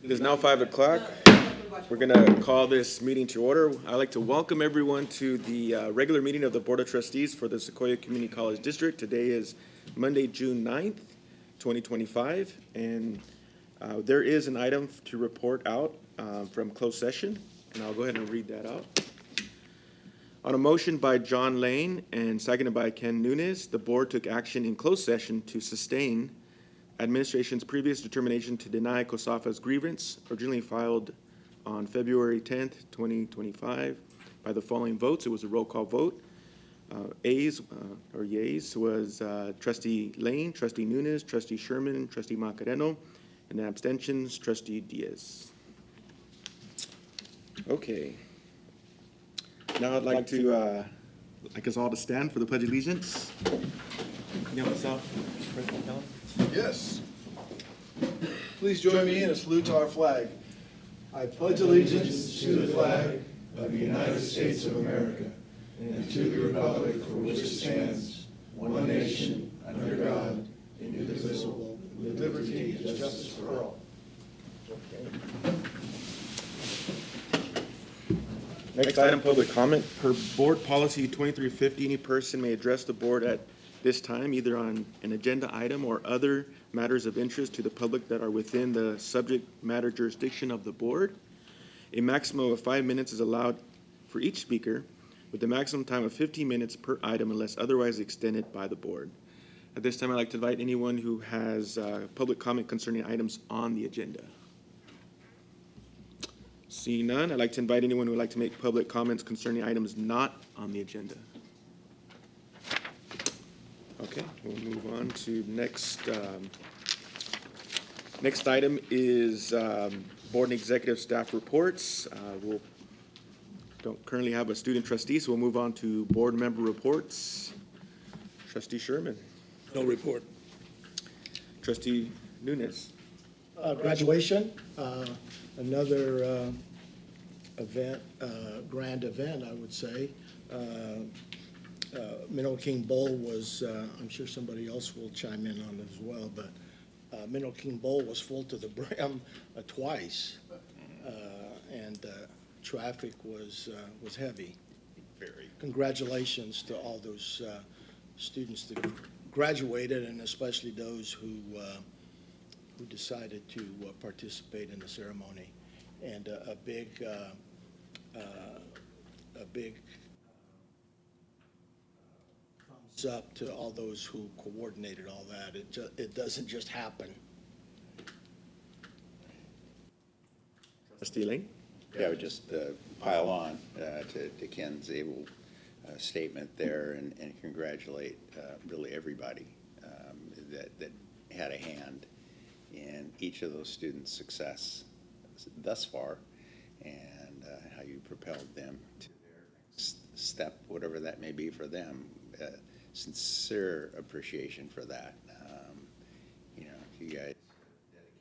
It is now 5 o'clock. We're going to call this meeting to order. I'd like to welcome everyone to the regular meeting of the Board of Trustees for the Sequoia Community College District. Today is Monday, June 9th, 2025, and there is an item to report out from closed session, and I'll go ahead and read that out. On a motion by John Lane and seconded by Ken Nunes, the board took action in closed session to sustain administration's previous determination to deny COSAFA's grievance, originally filed on February 10th, 2025, by the following votes. It was a roll call vote. Ayes or yeas was Trustee Lane, Trustee Nunes, Trustee Sherman, Trustee Macareno, and abstentions, Trustee Diaz. Okay. Now I'd like to, like us all to stand for the Pledge of Allegiance. You know myself, President Keller? Yes. Please join me in a salute to our flag. I pledge allegiance to the flag of the United States of America and to the republic for which it stands, one nation, under God, indivisible, with liberty and justice for all. Next item, public comment. Per Board Policy 2350, any person may address the board at this time, either on an agenda item or other matters of interest to the public that are within the subject matter jurisdiction of the board. A maximum of 5 minutes is allowed for each speaker, with a maximum time of 15 minutes per item unless otherwise extended by the board. At this time, I'd like to invite anyone who has public comment concerning items on the agenda. Seeing none, I'd like to invite anyone who would like to make public comments concerning items not on the agenda. Okay, we'll move on to next. Next item is board and executive staff reports. We don't currently have a student trustee, so we'll move on to board member reports. Trustee Sherman. No report. Trustee Nunes. Graduation, another event, grand event, I would say. Minnow King Bowl was, I'm sure somebody else will chime in on it as well, but Minnow King Bowl was full to the brim twice, and traffic was heavy. Very. Congratulations to all those students that graduated, and especially those who decided to participate in the ceremony, and a big thumbs up to all those who coordinated all that. It doesn't just happen. Trustee Lane. Yeah, I would just pile on to Ken's able statement there and congratulate really everybody that had a hand in each of those students' success thus far, and how you propelled them to their next step, whatever that may be for them. Sincere appreciation for that. You guys dedicated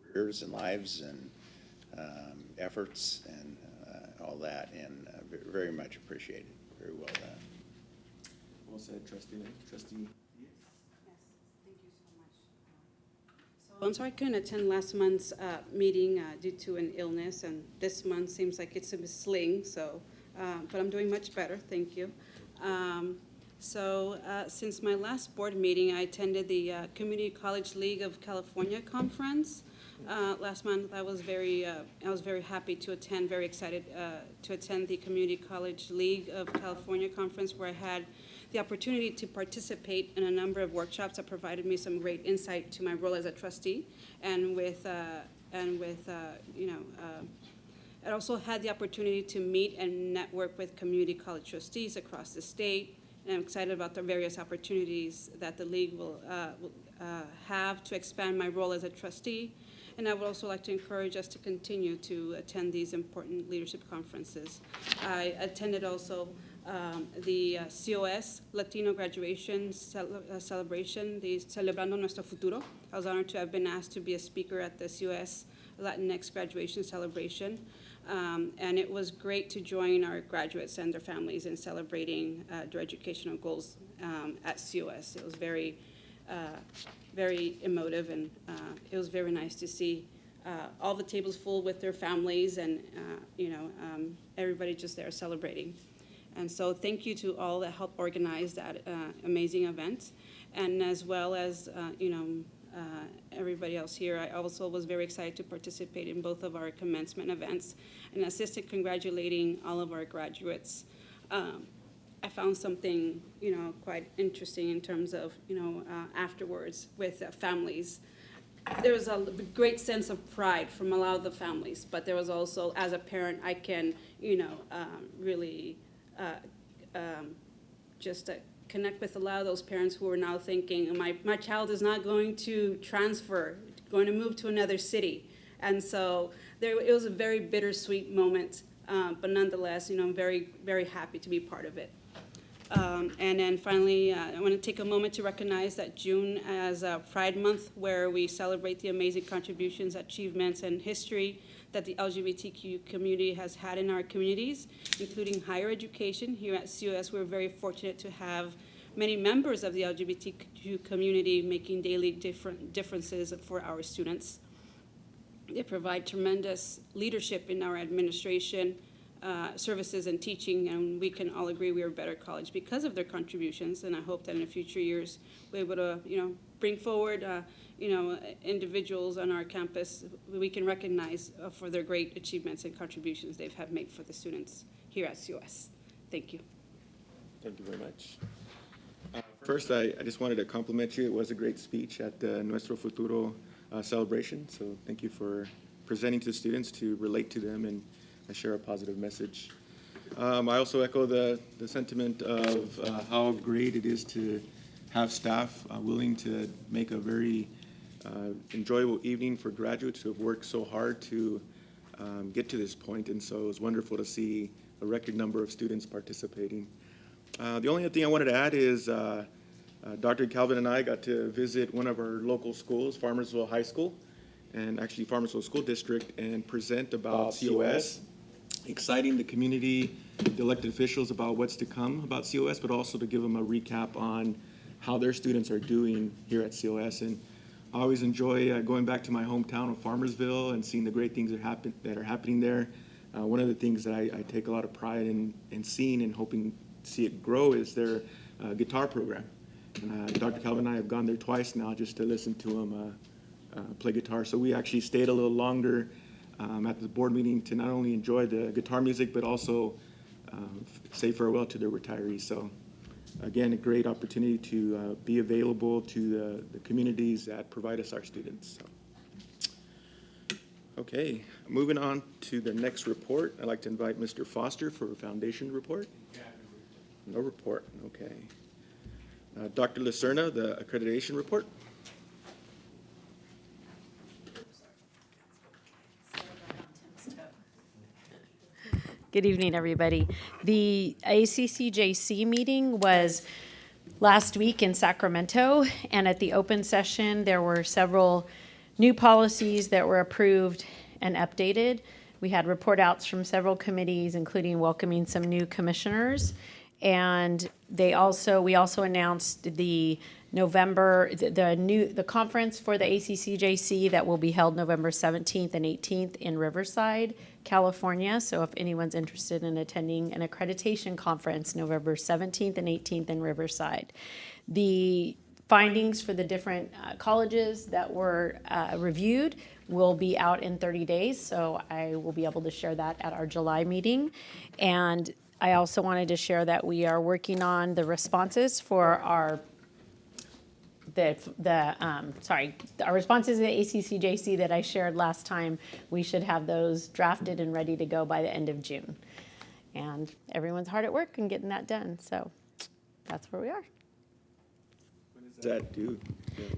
your careers and lives and efforts and all that, and very much appreciated. Very well done. Well said, Trustee Lane. Trustee. I'm sorry I couldn't attend last month's meeting due to an illness, and this month seems like it's a sling, so, but I'm doing much better, thank you. Since my last board meeting, I attended the Community College League of California conference last month. I was very happy to attend, very excited to attend the Community College League of California conference, where I had the opportunity to participate in a number of workshops that provided me some great insight to my role as a trustee, and I also had the opportunity to meet and network with community college trustees across the state, and I'm excited about the various opportunities that the league will have to expand my role as a trustee. And I would also like to encourage us to continue to attend these important leadership conferences. I attended also the COS Latino Graduation Celebration, the Celebrando Nuestro Futuro. I was honored to have been asked to be a speaker at the COS Latinx Graduation Celebration. And it was great to join our graduates and their families in celebrating their educational goals at COS. It was very emotive, and it was very nice to see all the tables full with their families and, everybody just there celebrating. And so thank you to all that helped organize that amazing event. And as well as, everybody else here, I also was very excited to participate in both of our commencement events and assisted congratulating all of our graduates. I found something, quite interesting in terms of, afterwards with families. There was a great sense of pride from a lot of the families, but there was also, as a parent, I can, really just connect with a lot of those parents who are now thinking, my child is not going to transfer, going to move to another city. And so it was a very bittersweet moment, but nonetheless, I'm very, very happy to be part of it. And then finally, I want to take a moment to recognize that June as Pride Month, where we celebrate the amazing contributions, achievements, and history that the LGBTQ community has had in our communities, including higher education. Here at COS, we're very fortunate to have many members of the LGBTQ community making daily differences for our students. They provide tremendous leadership in our administration, services and teaching, and we can all agree we are a better college because of their contributions. And I hope that in the future years we're able to, bring forward, individuals on our campus we can recognize for their great achievements and contributions they've had made for the students here at COS. Thank you. Thank you very much. First, I just wanted to compliment you. It was a great speech at the Nuestro Futuro celebration. So thank you for presenting to students to relate to them and share a positive message. I also echo the sentiment of how great it is to have staff willing to make a very enjoyable evening for graduates who have worked so hard to get to this point. And so it was wonderful to see a record number of students participating. The only other thing I wanted to add is Dr. Calvin and I got to visit one of our local schools, Farmersville High School, and actually Farmersville School District, and present about COS, exciting the community, the elected officials about what's to come about COS, but also to give them a recap on how their students are doing here at COS. And I always enjoy going back to my hometown of Farmersville and seeing the great things that are happening there. One of the things that I take a lot of pride in seeing and hoping to see it grow is their guitar program. And Dr. Calvin and I have gone there twice now just to listen to him play guitar. So we actually stayed a little longer at the board meeting to not only enjoy the guitar music, but also say farewell to their retirees. So again, a great opportunity to be available to the communities that provide us our students. So. Okay, moving on to the next report. I'd like to invite Mr. Foster for a foundation report. No report, okay. Dr. Lacerna, the accreditation report. Good evening, everybody. The ACCJC meeting was last week in Sacramento, and at the open session, there were several new policies that were approved and updated. We had report outs from several committees, including welcoming some new commissioners. And we also announced the the conference for the ACCJC that will be held November 17th and 18th in Riverside, California. So if anyone's interested in attending an accreditation conference, November 17th and 18th in Riverside. The findings for the different colleges that were reviewed will be out in 30 days. So I will be able to share that at our July meeting. And I also wanted to share that we are working on the responses for our responses to the ACCJC that I shared last time. We should have those drafted and ready to go by the end of June. And everyone's hard at work and getting that done. So that's where we are. When is that due?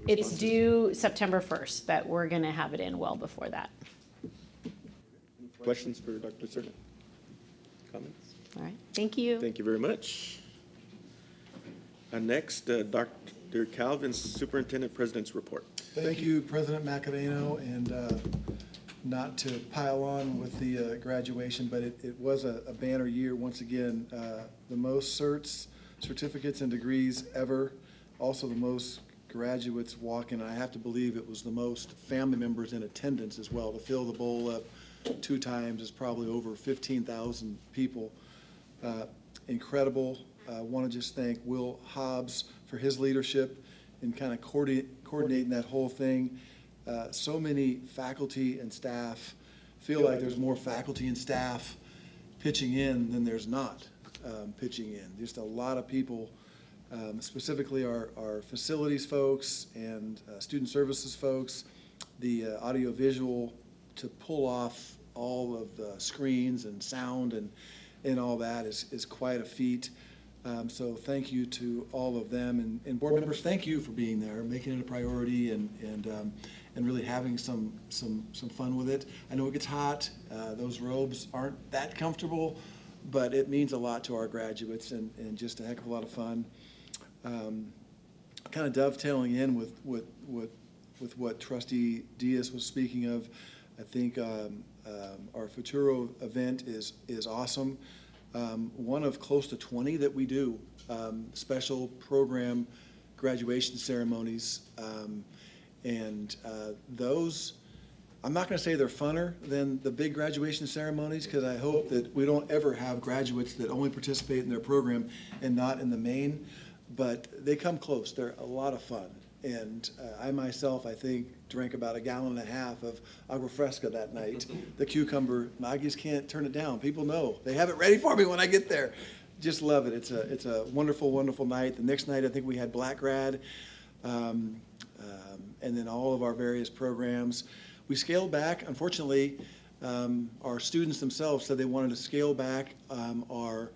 It's due September 1st, but we're going to have it in well before that. Questions for Dr. Lacerna? Comments? All right. Thank you. Thank you very much. Next, Dr. Calvin's Superintendent President's Report. Thank you, President Macadano, and not to pile on with the graduation, but it was a banner year once again. The most certificates, and degrees ever, also the most graduates walking. I have to believe it was the most family members in attendance as well. To fill the bowl up 2 times is probably over 15,000 people. Incredible. I want to just thank Will Hobbs for his leadership in kind of coordinating that whole thing. So many faculty and staff feel like there's more faculty and staff pitching in than there's not pitching in. Just a lot of people, specifically our facilities folks and student services folks, the audiovisual, to pull off all of the screens and sound and all that is quite a feat. So thank you to all of them, and board members, thank you for being there, making it a priority, and really having some fun with it. I know it gets hot. Those robes aren't that comfortable, but it means a lot to our graduates, and just a heck of a lot of fun. Kind of dovetailing in with what Trustee Diaz was speaking of, I think our Futuro event is awesome. One of close to 20 that we do, special program graduation ceremonies. And those, I'm not going to say they're funner than the big graduation ceremonies, because I hope that we don't ever have graduates that only participate in their program and not in the main, but they come close. They're a lot of fun. And I myself, I think, drank about 1.5 gallons of agua fresca that night. The cucumber, I just can't turn it down. People know. They have it ready for me when I get there. Just love it. It's a wonderful, wonderful night. The next night, I think we had Black Grad, and then all of our various programs. We scaled back. Unfortunately, our students themselves said they wanted to scale back our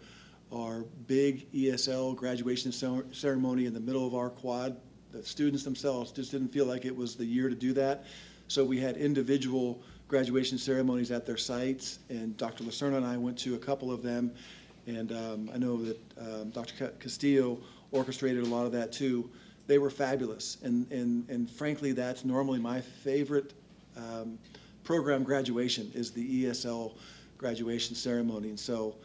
big ESL graduation ceremony in the middle of our quad. The students themselves just didn't feel like it was the year to do that. So we had individual graduation ceremonies at their sites, and Dr. Lacerna and I went to a couple of them, and I know that Dr. Castillo orchestrated a lot of that too. They were fabulous, and frankly, that's normally my favorite program graduation, is the ESL graduation ceremony. And so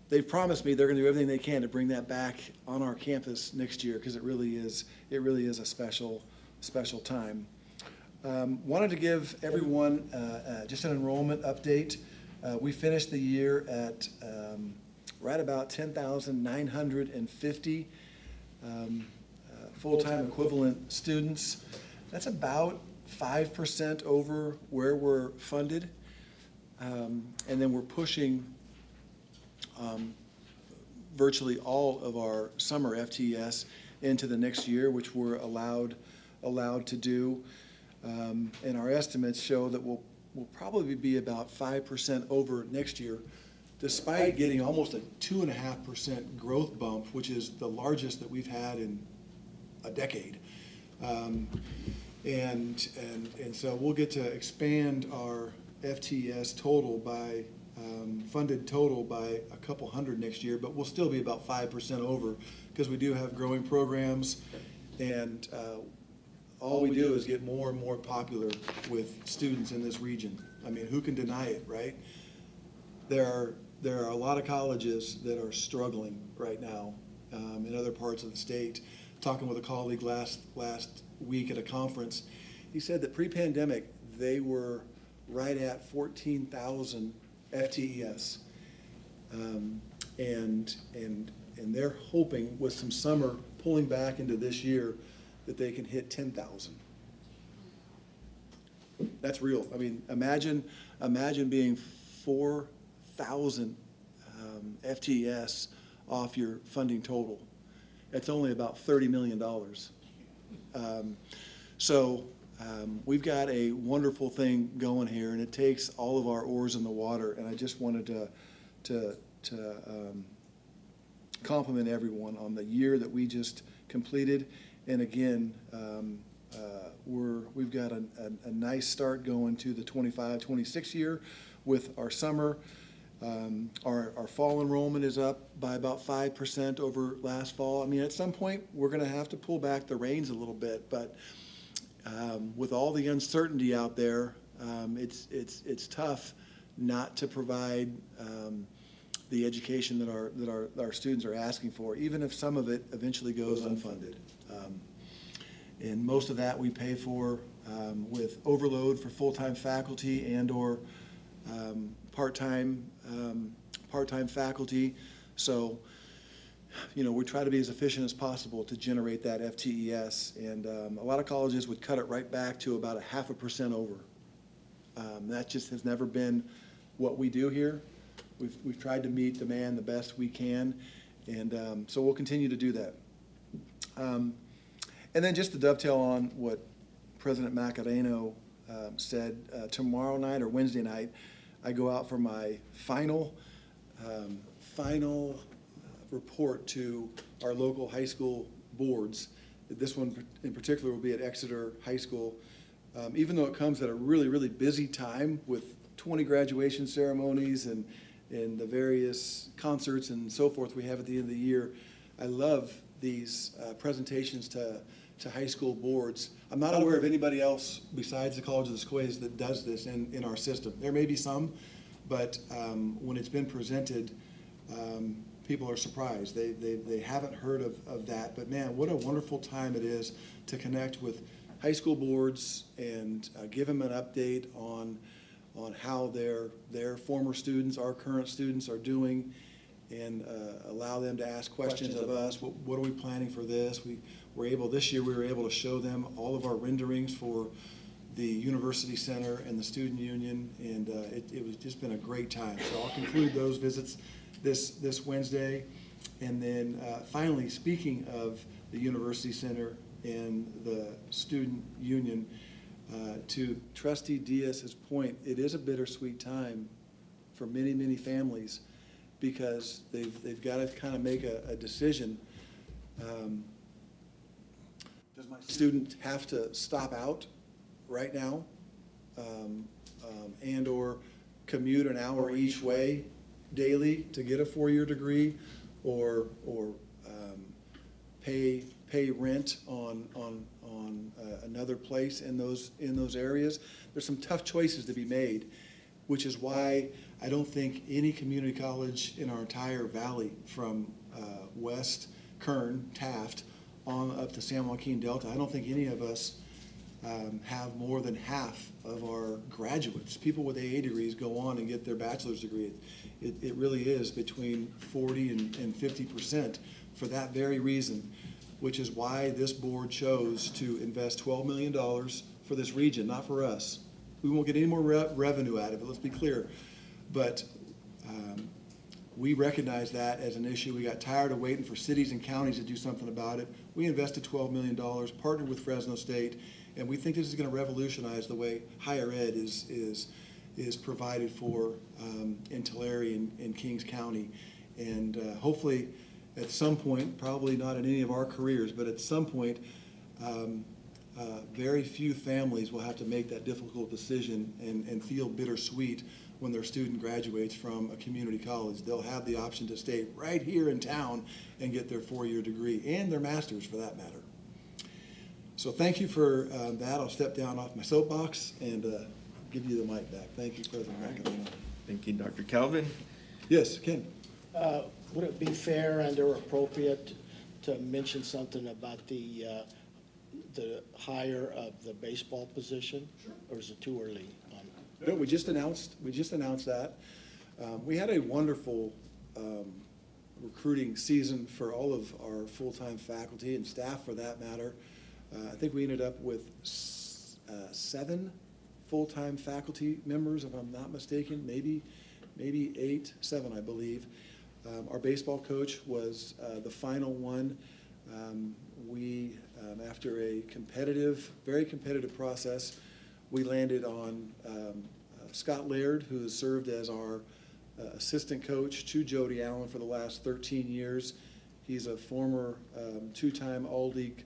they've promised me they're going to do everything they can to bring that back on our campus next year, because it really is a special time. Wanted to give everyone just an enrollment update. We finished the year at right about 10,950 full-time equivalent students. That's about 5% over where we're funded. And then we're pushing virtually all of our summer FTES into the next year, which we're allowed to do. And our estimates show that we'll probably be about 5% over next year, despite getting almost a 2.5% growth bump, which is the largest that we've had in a decade. And so we'll get to expand our FTES total by funded total by a couple hundred next year, but we'll still be about 5% over, because we do have growing programs, and all we do is get more and more popular with students in this region. I mean, who can deny it, right? There are a lot of colleges that are struggling right now in other parts of the state. Talking with a colleague last week at a conference, he said that pre-pandemic they were right at 14,000 FTES, and they're hoping with some summer pulling back into this year that they can hit 10,000. That's real. I mean, imagine being 4,000 FTES off your funding total. It's only about $30 million. So we've got a wonderful thing going here, and it takes all of our oars in the water. And I just wanted to compliment everyone on the year that we just completed. And again, we've got a nice start going to the 25-26 year with our summer. Our fall enrollment is up by about 5% over last fall. I mean, at some point, we're going to have to pull back the reins a little bit, but with all the uncertainty out there, it's tough not to provide the education that our students are asking for, even if some of it eventually goes unfunded. And most of that we pay for with overload for full-time faculty and/or part-time faculty. So, we try to be as efficient as possible to generate that FTES. And a lot of colleges would cut it right back to about 0.5% over. That just has never been what we do here. We've tried to meet demand the best we can, and so we'll continue to do that. And then just to dovetail on what President Macareno said, tomorrow night or Wednesday night, I go out for my final report to our local high school boards. This one in particular will be at Exeter High School. Even though it comes at a really, really busy time with 20 graduation ceremonies and the various concerts and so forth we have at the end of the year, I love these presentations to high school boards. I'm not aware of anybody else besides the College of the Sequoias that does this in our system. There may be some, but when it's been presented, people are surprised. They haven't heard of that. But man, what a wonderful time it is to connect with high school boards and give them an update on how their former students, our current students are doing, and allow them to ask questions of us. What are we planning for this? This year we were able to show them all of our renderings for the University Center and the Student Union, and it was just been a great time. So I'll conclude those visits this Wednesday. And then finally, speaking of the University Center and the Student Union, to Trustee Diaz's point, it is a bittersweet time for many, many families because they've got to kind of make a decision. Does my student have to stop out right now and/or commute an hour each way daily to get a four-year degree, or pay rent on another place in those areas? There's some tough choices to be made, which is why I don't think any community college in our entire valley, from West Kern, Taft, on up to San Joaquin Delta, I don't think any of us have more than half of our graduates. People with AA degrees go on and get their bachelor's degree. It really is between 40 and 50% for that very reason, which is why this board chose to invest $12 million for this region, not for us. We won't get any more revenue out of it, let's be clear. But we recognize that as an issue. We got tired of waiting for cities and counties to do something about it. We invested $12 million, partnered with Fresno State, and we think this is going to revolutionize the way higher ed is provided for in Tulare and Kings County. And hopefully at some point, probably not in any of our careers, but at some point, very few families will have to make that difficult decision and feel bittersweet when their student graduates from a community college. They'll have the option to stay right here in town and get their four-year degree and their master's for that matter. So thank you for that. I'll step down off my soapbox and give you the mic back. Thank you, President McAleenan. Thank you, Dr. Calvin. Yes, Ken. Would it be fair and or appropriate to mention something about the hire of the baseball position? Sure. Or is it too early? No, we just announced that. We had a wonderful recruiting season for all of our full-time faculty and staff, for that matter. I think we ended up with 7 full-time faculty members, if I'm not mistaken, maybe 8, 7, I believe. Our baseball coach was the final one. After a very competitive process, we landed on Scott Laird, who has served as our assistant coach to Jody Allen for the last 13 years. He's a former 2-time All-League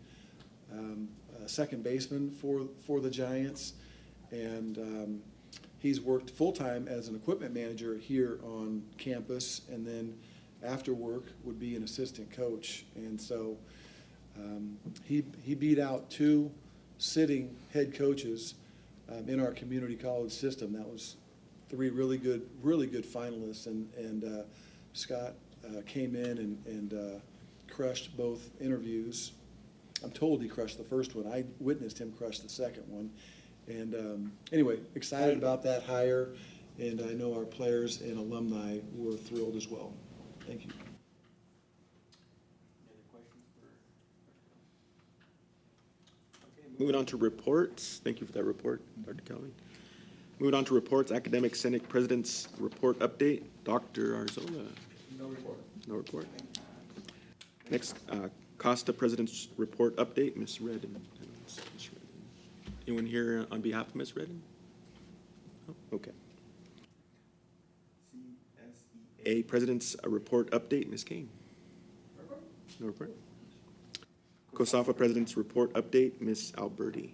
second baseman for the Giants, and he's worked full-time as an equipment manager here on campus, and then after work would be an assistant coach. And so he beat out 2 sitting head coaches in our community college system. That was 3 really good finalists, and Scott came in and crushed both interviews. I'm told he crushed the first one. I witnessed him crush the second one. And anyway, excited about that hire, and I know our players and alumni were thrilled as well. Thank you. Moving on to reports. Thank you for that report, Dr. Kelly. Moving on to reports, Academic Senate President's Report Update. Dr. Arzola. No report. No report. Next, Costa President's Report Update, Ms. Redden. Anyone here on behalf of Ms. Redden? Oh, okay. CSEA President's Report Update, Ms. Kane. No report. COSAFA President's Report Update, Ms. Alberti.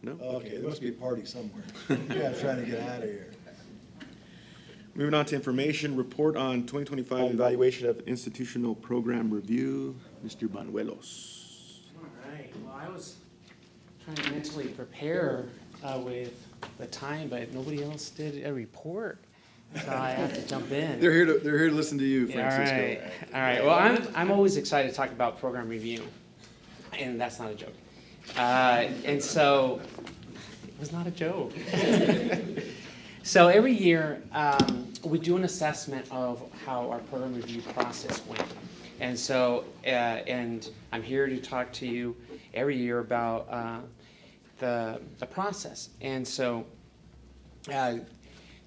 No? Okay, there must be a party somewhere. Yeah, I'm trying to get out of here. Moving on to information, report on 2025 evaluation of institutional program review, Mr. Banuelos. All right, well, I was trying to mentally prepare with the time, but nobody else did a report, so I have to jump in. They're here to listen to you, Yeah, Francisco. all right. Well, I'm always excited to talk about program review, and that's not a joke. And so, it was not a joke. So every year, we do an assessment of how our program review process went. And so, and I'm here to talk to you every year about the process. And so,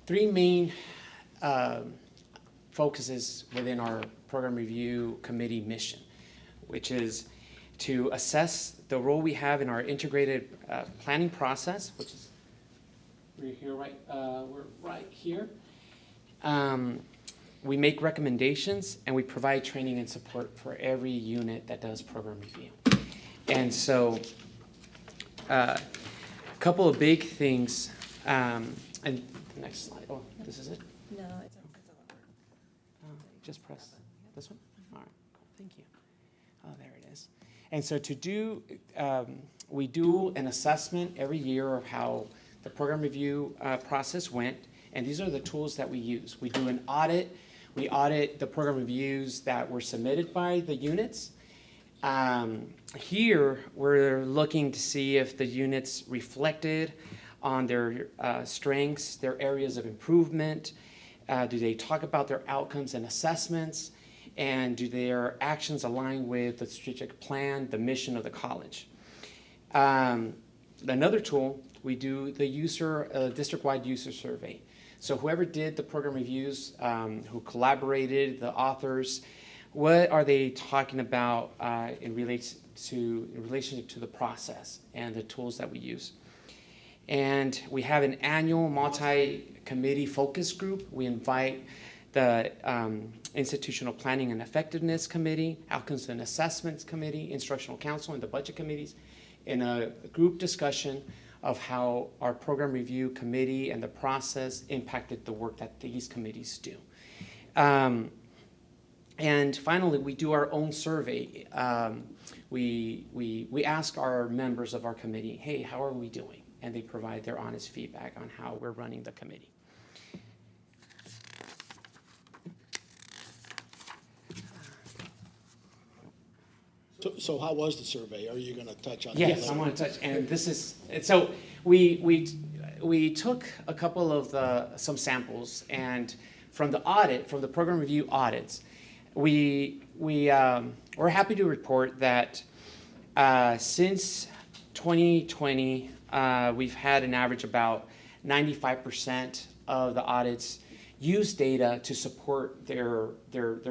three main focuses within our program review committee mission, which is to assess the role we have in our integrated planning process, which is we're right here. We make recommendations and we provide training and support for every unit that does program review. And so, a couple of big things. And the next slide. Oh, this is it. No, it's over. Just press this one. All right, cool. Thank you. Oh, there it is. And so to do, we do an assessment every year of how the program review process went, and these are the tools that we use. We do an audit. We audit the program reviews that were submitted by the units. Here, we're looking to see if the units reflected on their strengths, their areas of improvement. Do they talk about their outcomes and assessments? And do their actions align with the strategic plan, the mission of the college? Another tool, we do the district-wide user survey. So whoever did the program reviews, who collaborated, the authors, what are they talking about in relationship to the process and the tools that we use? And we have an annual multi-committee focus group. We invite the Institutional Planning and Effectiveness Committee, Outcomes and Assessments Committee, Instructional Council, and the budget committees in a group discussion of how our program review committee and the process impacted the work that these committees do. And finally, we do our own survey. We ask our members of our committee, hey, how are we doing? And they provide their honest feedback on how we're running the committee. So how was the survey? Are you going to touch on that? Yes, I want to touch, and this is, so we took a couple of some samples, and from the audit, from the program review audits, we're happy to report that since 2020, we've had an average about 95% of the audits use data to support their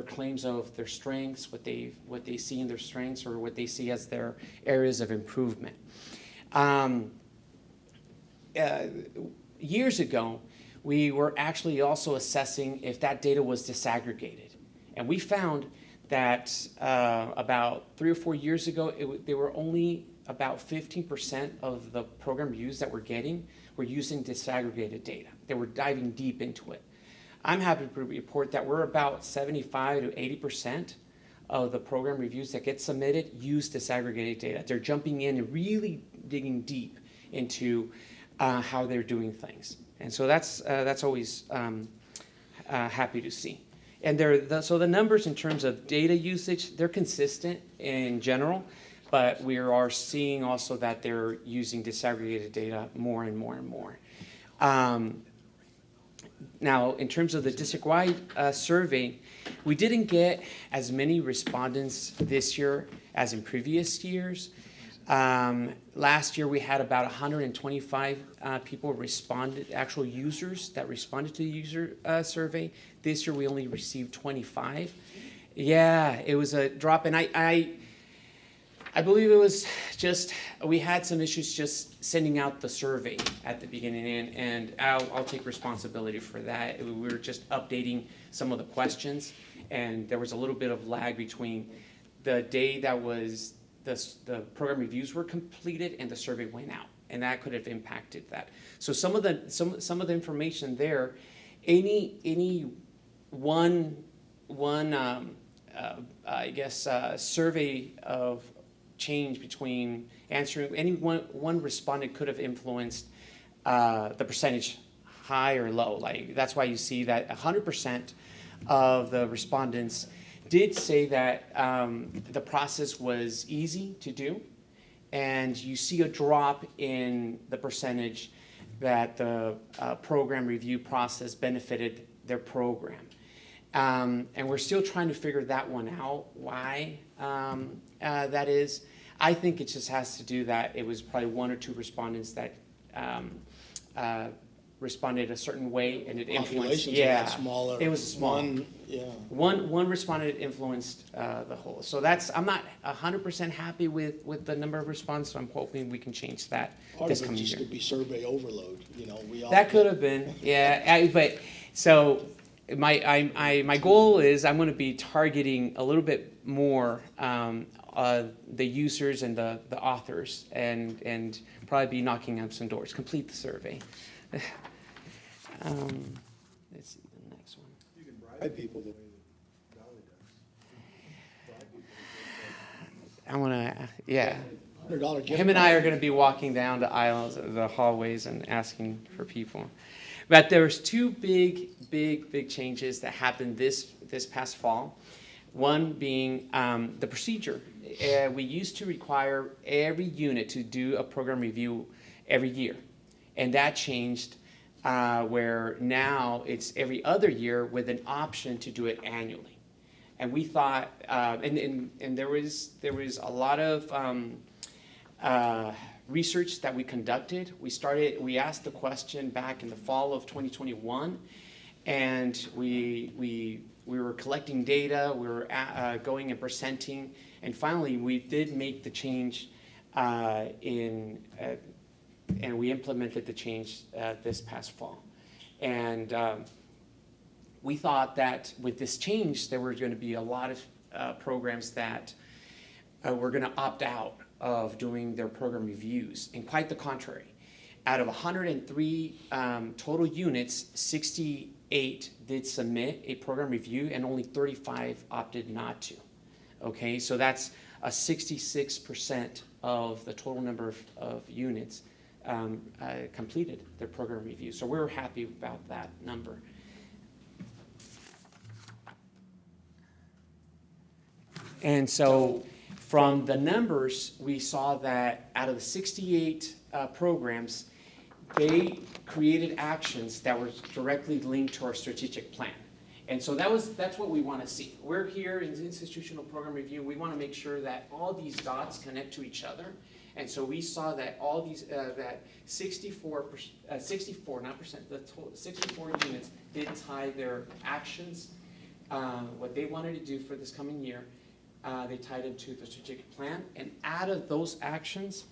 claims of their strengths, what they see in their strengths, or what they see as their areas of improvement. Years ago, we were actually also assessing if that data was disaggregated. And we found that about 3 or 4 years ago, there were only about 15% of the program reviews that we're getting were using disaggregated data. They were diving deep into it. I'm happy to report that we're about 75 to 80% of the program reviews that get submitted use disaggregated data. They're jumping in and really digging deep into how they're doing things. And so that's always happy to see. And so the numbers in terms of data usage, they're consistent in general, but we are seeing also that they're using disaggregated data more and more and more. Now, in terms of the district-wide survey, we didn't get as many respondents this year as in previous years. Last year, we had about 125 people responded, actual users that responded to the user survey. This year, we only received 25. Yeah, it was a drop, and I believe it was just, we had some issues just sending out the survey at the beginning, and I'll take responsibility for that. We were just updating some of the questions, and there was a little bit of lag between the day that was the program reviews were completed and the survey went out, and that could have impacted that. So some of the information there, any one I guess survey of change between answering any one respondent could have influenced the percentage high or low. Like that's why you see that 100% of the respondents did say that the process was easy to do, and you see a drop in the percentage that the program review process benefited their program. And we're still trying to figure that one out, why that is. I think it just has to do that it was probably one or two respondents that responded a certain way, and it influenced. Yeah, smaller. It was small. One respondent influenced the whole. So I'm not 100% happy with the number of responses. So I'm hoping we can change that Part this of it coming just year. could be survey overload, we all. That could have been, yeah. But so my goal is I'm going to be targeting a little bit more the users and the authors, and probably be knocking on some doors. Complete the survey. Let's see the next one. You can bribe people the way that Valley does. I want to, yeah. $100 gift Him and I card. are going to be walking down the aisles, the hallways, and asking for people. But there was two big changes that happened this past fall. One being the procedure. We used to require every unit to do a program review every year, and that changed where now it's every other year with an option to do it annually. And we thought, and there was a lot of research that we conducted. We asked the question back in the fall of 2021, and we were collecting data, we were going and presenting, and finally we did make the change and we implemented the change this past fall. And we thought that with this change, there were going to be a lot of programs that were going to opt out of doing their program reviews, and quite the contrary. Out of 103 total units, 68 did submit a program review, and only 35 opted not to. Okay, so that's a 66% of the total number of units completed their program review. So we're happy about that number. And so from the numbers, we saw that out of the 68 programs, they created actions that were directly linked to our strategic plan. And so that's what we want to see. We're here in institutional program review. We want to make sure that all these dots connect to each other. And so we saw that all these, that 64 units did tie their actions, what they wanted to do for this coming year, they tied it to the strategic plan. And out of those actions,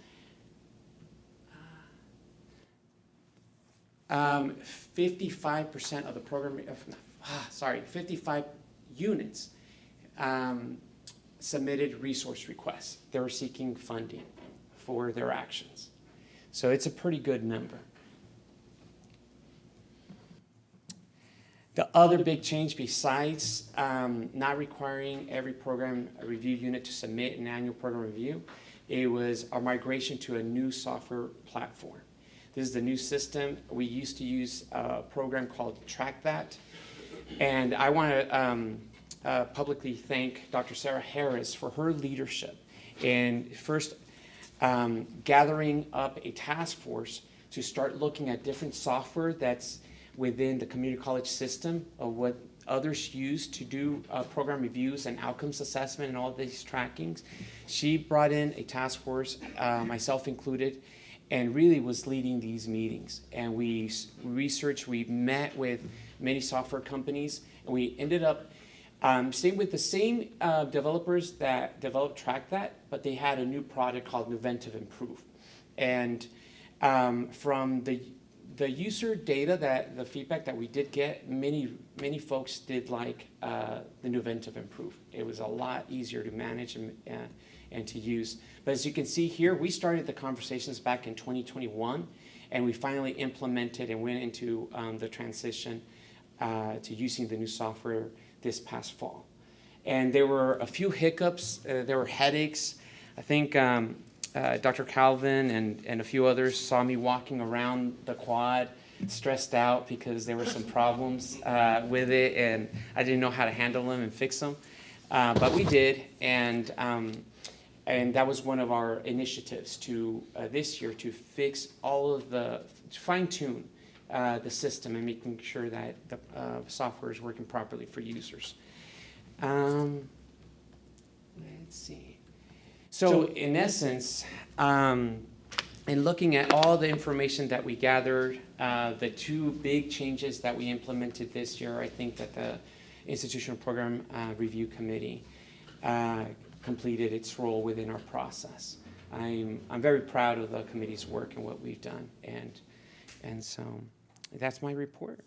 55% of the program, 55 units submitted resource requests. They were seeking funding for their actions. So it's a pretty good number. The other big change besides not requiring every program review unit to submit an annual program review, it was our migration to a new software platform. This is the new system. We used to use a program called Track That. And I want to publicly thank Dr. Sarah Harris for her leadership in first gathering up a task force to start looking at different software that's within the community college system of what others use to do program reviews and outcomes assessment and all of these trackings. She brought in a task force, myself included, and really was leading these meetings. And we researched, we met with many software companies, and we ended up staying with the same developers that developed TrackThat, but they had a new product called Tentative Improve. And from the user data, that the feedback that we did get, many folks did like the Tentative Improve. It was a lot easier to manage and to use. But as you can see here, we started the conversations back in 2021, and we finally implemented and went into the transition to using the new software this past fall. And there were a few hiccups, there were headaches. I think Dr. Calvin and a few others saw me walking around the quad stressed out because there were some problems with it, and I didn't know how to handle them and fix them. But we did, and that was one of our initiatives to this year, to fix all of to fine-tune the system and making sure that the software is working properly for users. Let's see. So in essence, in looking at all the information that we gathered, the two big changes that we implemented this year, I think that the Institutional Program Review Committee completed its role within our process. I'm very proud of the committee's work and what we've done, and so that's my report.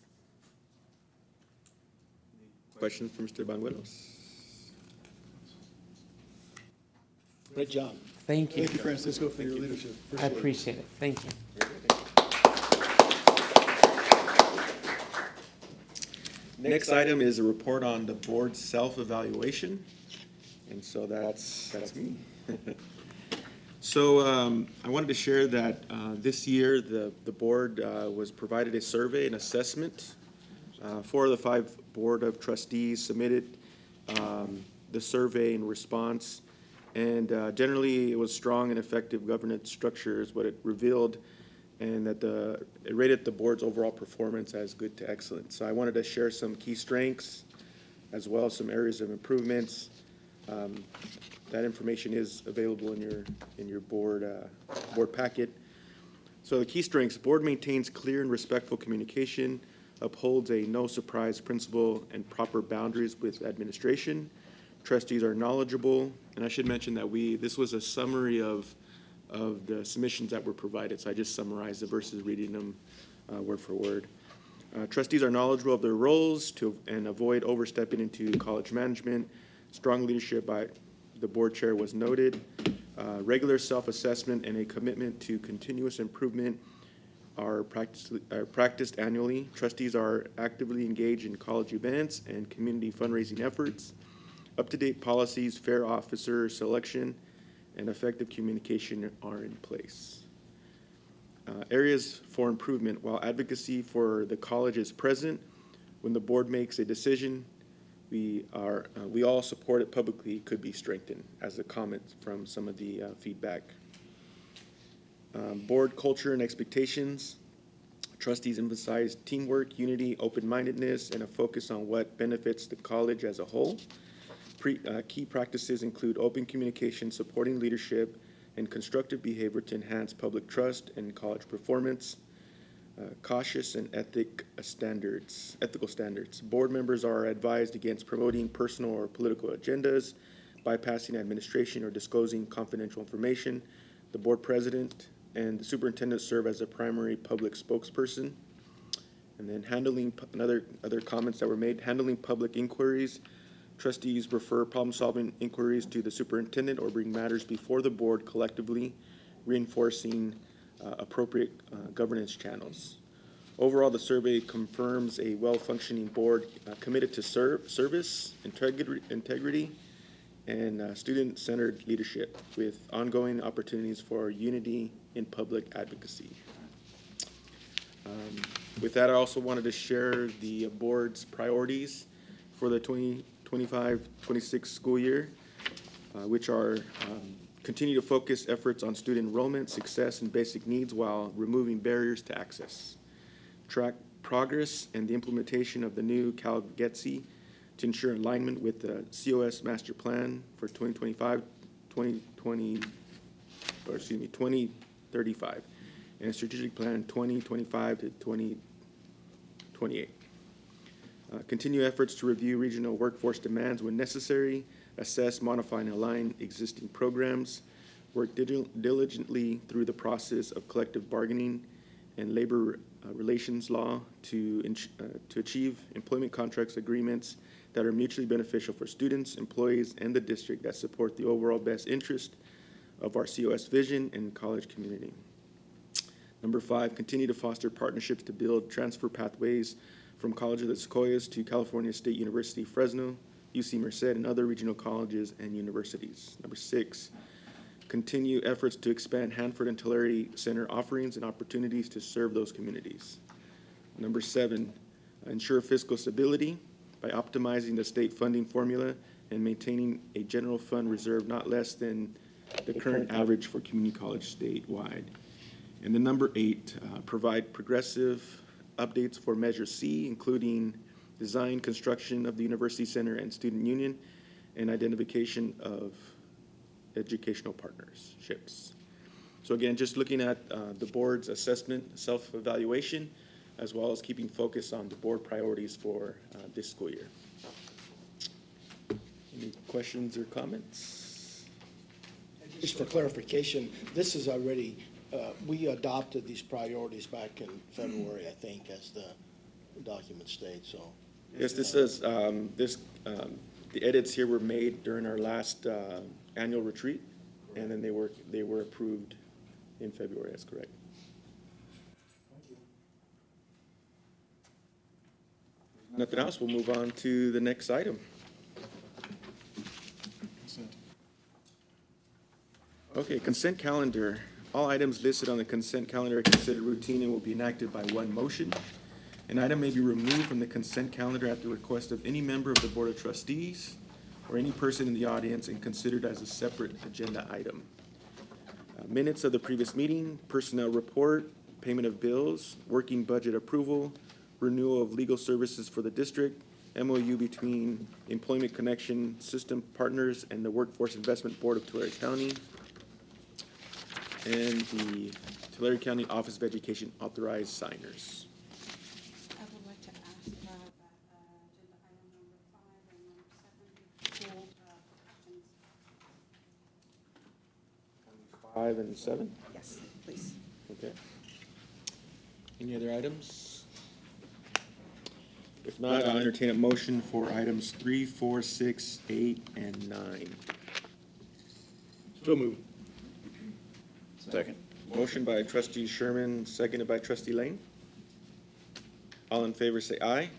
Questions for Mr. Banuelos? Great job. Thank you. Thank you, Francisco, for your leadership. I appreciate it. Thank you. Next item is a report on the board's self-evaluation. And so that's me. So I wanted to share that this year the board was provided a survey and assessment. 4 of the 5 Board of Trustees submitted the survey in response. And generally, it was strong and effective governance structure is what it revealed, and that it rated the board's overall performance as good to excellent. So I wanted to share some key strengths as well as some areas of improvements. That information is available in your board packet. So the key strengths: board maintains clear and respectful communication, upholds a no surprise principle and proper boundaries with administration. Trustees are knowledgeable, and I should mention that this was a summary of the submissions that were provided, so I just summarized it versus reading them word for word. Trustees are knowledgeable of their roles and avoid overstepping into college management. Strong leadership by the board chair was noted. Regular self-assessment and a commitment to continuous improvement are practiced annually. Trustees are actively engaged in college events and community fundraising efforts. Up-to-date policies, fair officer selection, and effective communication are in place. Areas for improvement: while advocacy for the college is present, when the board makes a decision, we all support it publicly, could be strengthened, as a comment from some of the feedback. Board culture and expectations: trustees emphasize teamwork, unity, open-mindedness, and a focus on what benefits the college as a whole. Key practices include open communication, supporting leadership, and constructive behavior to enhance public trust and college performance. Cautious and ethical standards. Board members are advised against promoting personal or political agendas, bypassing administration, or disclosing confidential information. The board president and the superintendent serve as the primary public spokesperson. And then other comments that were made: handling public inquiries. Trustees refer problem-solving inquiries to the superintendent or bring matters before the board collectively, reinforcing appropriate governance channels. Overall, the survey confirms a well-functioning board committed to service, integrity, and student-centered leadership, with ongoing opportunities for unity in public advocacy. With that, I also wanted to share the board's priorities for the 2025-26 school year, which are continue to focus efforts on student enrollment, success, and basic needs while removing barriers to access. Track progress and the implementation of the new Cal GETSI to ensure alignment with the COS Master Plan for 2035, and Strategic Plan 2025 to 2028. Continue efforts to review regional workforce demands when necessary, assess, modify, and align existing programs, work diligently through the process of collective bargaining and labor relations law to achieve employment contracts agreements that are mutually beneficial for students, employees, and the district that support the overall best interest of our COS vision and college community. Number 5, continue to foster partnerships to build transfer pathways from College of the Sequoias to California State University, Fresno, UC Merced, and other regional colleges and universities. Number 6, continue efforts to expand Hanford and Tulare Center offerings and opportunities to serve those communities. Number 7, ensure fiscal stability by optimizing the state funding formula and maintaining a general fund reserve not less than the current average for community college statewide. And then number 8, provide progressive updates for Measure C, including design, construction of the University Center and Student Union, and identification of educational partnerships. So again, just looking at the board's assessment, self-evaluation, as well as keeping focus on the board priorities for this school year. Any questions or comments? Just for clarification, this is already, we adopted these priorities back in February, I think, as the document states, so. Yes, this is, the edits here were made during our last annual retreat, and then they were approved in February, that's correct. Nothing else, we'll move on to the next item. Okay, consent calendar. All items listed on the consent calendar are considered routine and will be enacted by one motion. An item may be removed from the consent calendar at the request of any member of the Board of Trustees or any person in the audience and considered as a separate agenda item. Minutes of the previous meeting, personnel report, payment of bills, working budget approval, renewal of legal services for the district, MOU between Employment Connection System Partners and the Workforce Investment Board of Tulare County, and the Tulare County Office of Education authorized signers. I would like to ask that agenda item number 5 and number 7 hold for questions. 5 and 7? Yes, please. Okay. Any other items? If not, I'll entertain a motion for items 3, 4, 6, 8, and 9. So move. Second. Motion by trustee Sherman, seconded by trustee Lane. All in favor say aye.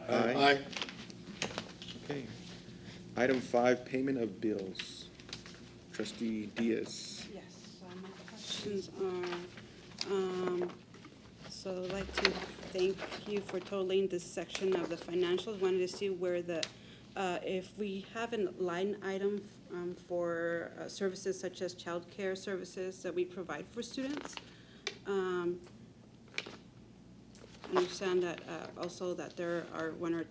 Aye. Aye. Okay. Item 5, payment of bills. Trustee Diaz. Yes, my questions are, so I'd like to thank you for totaling this section of the financials. Wanted to see where the, if we have a line item for services such as childcare services that we provide for students. I understand that also that there are one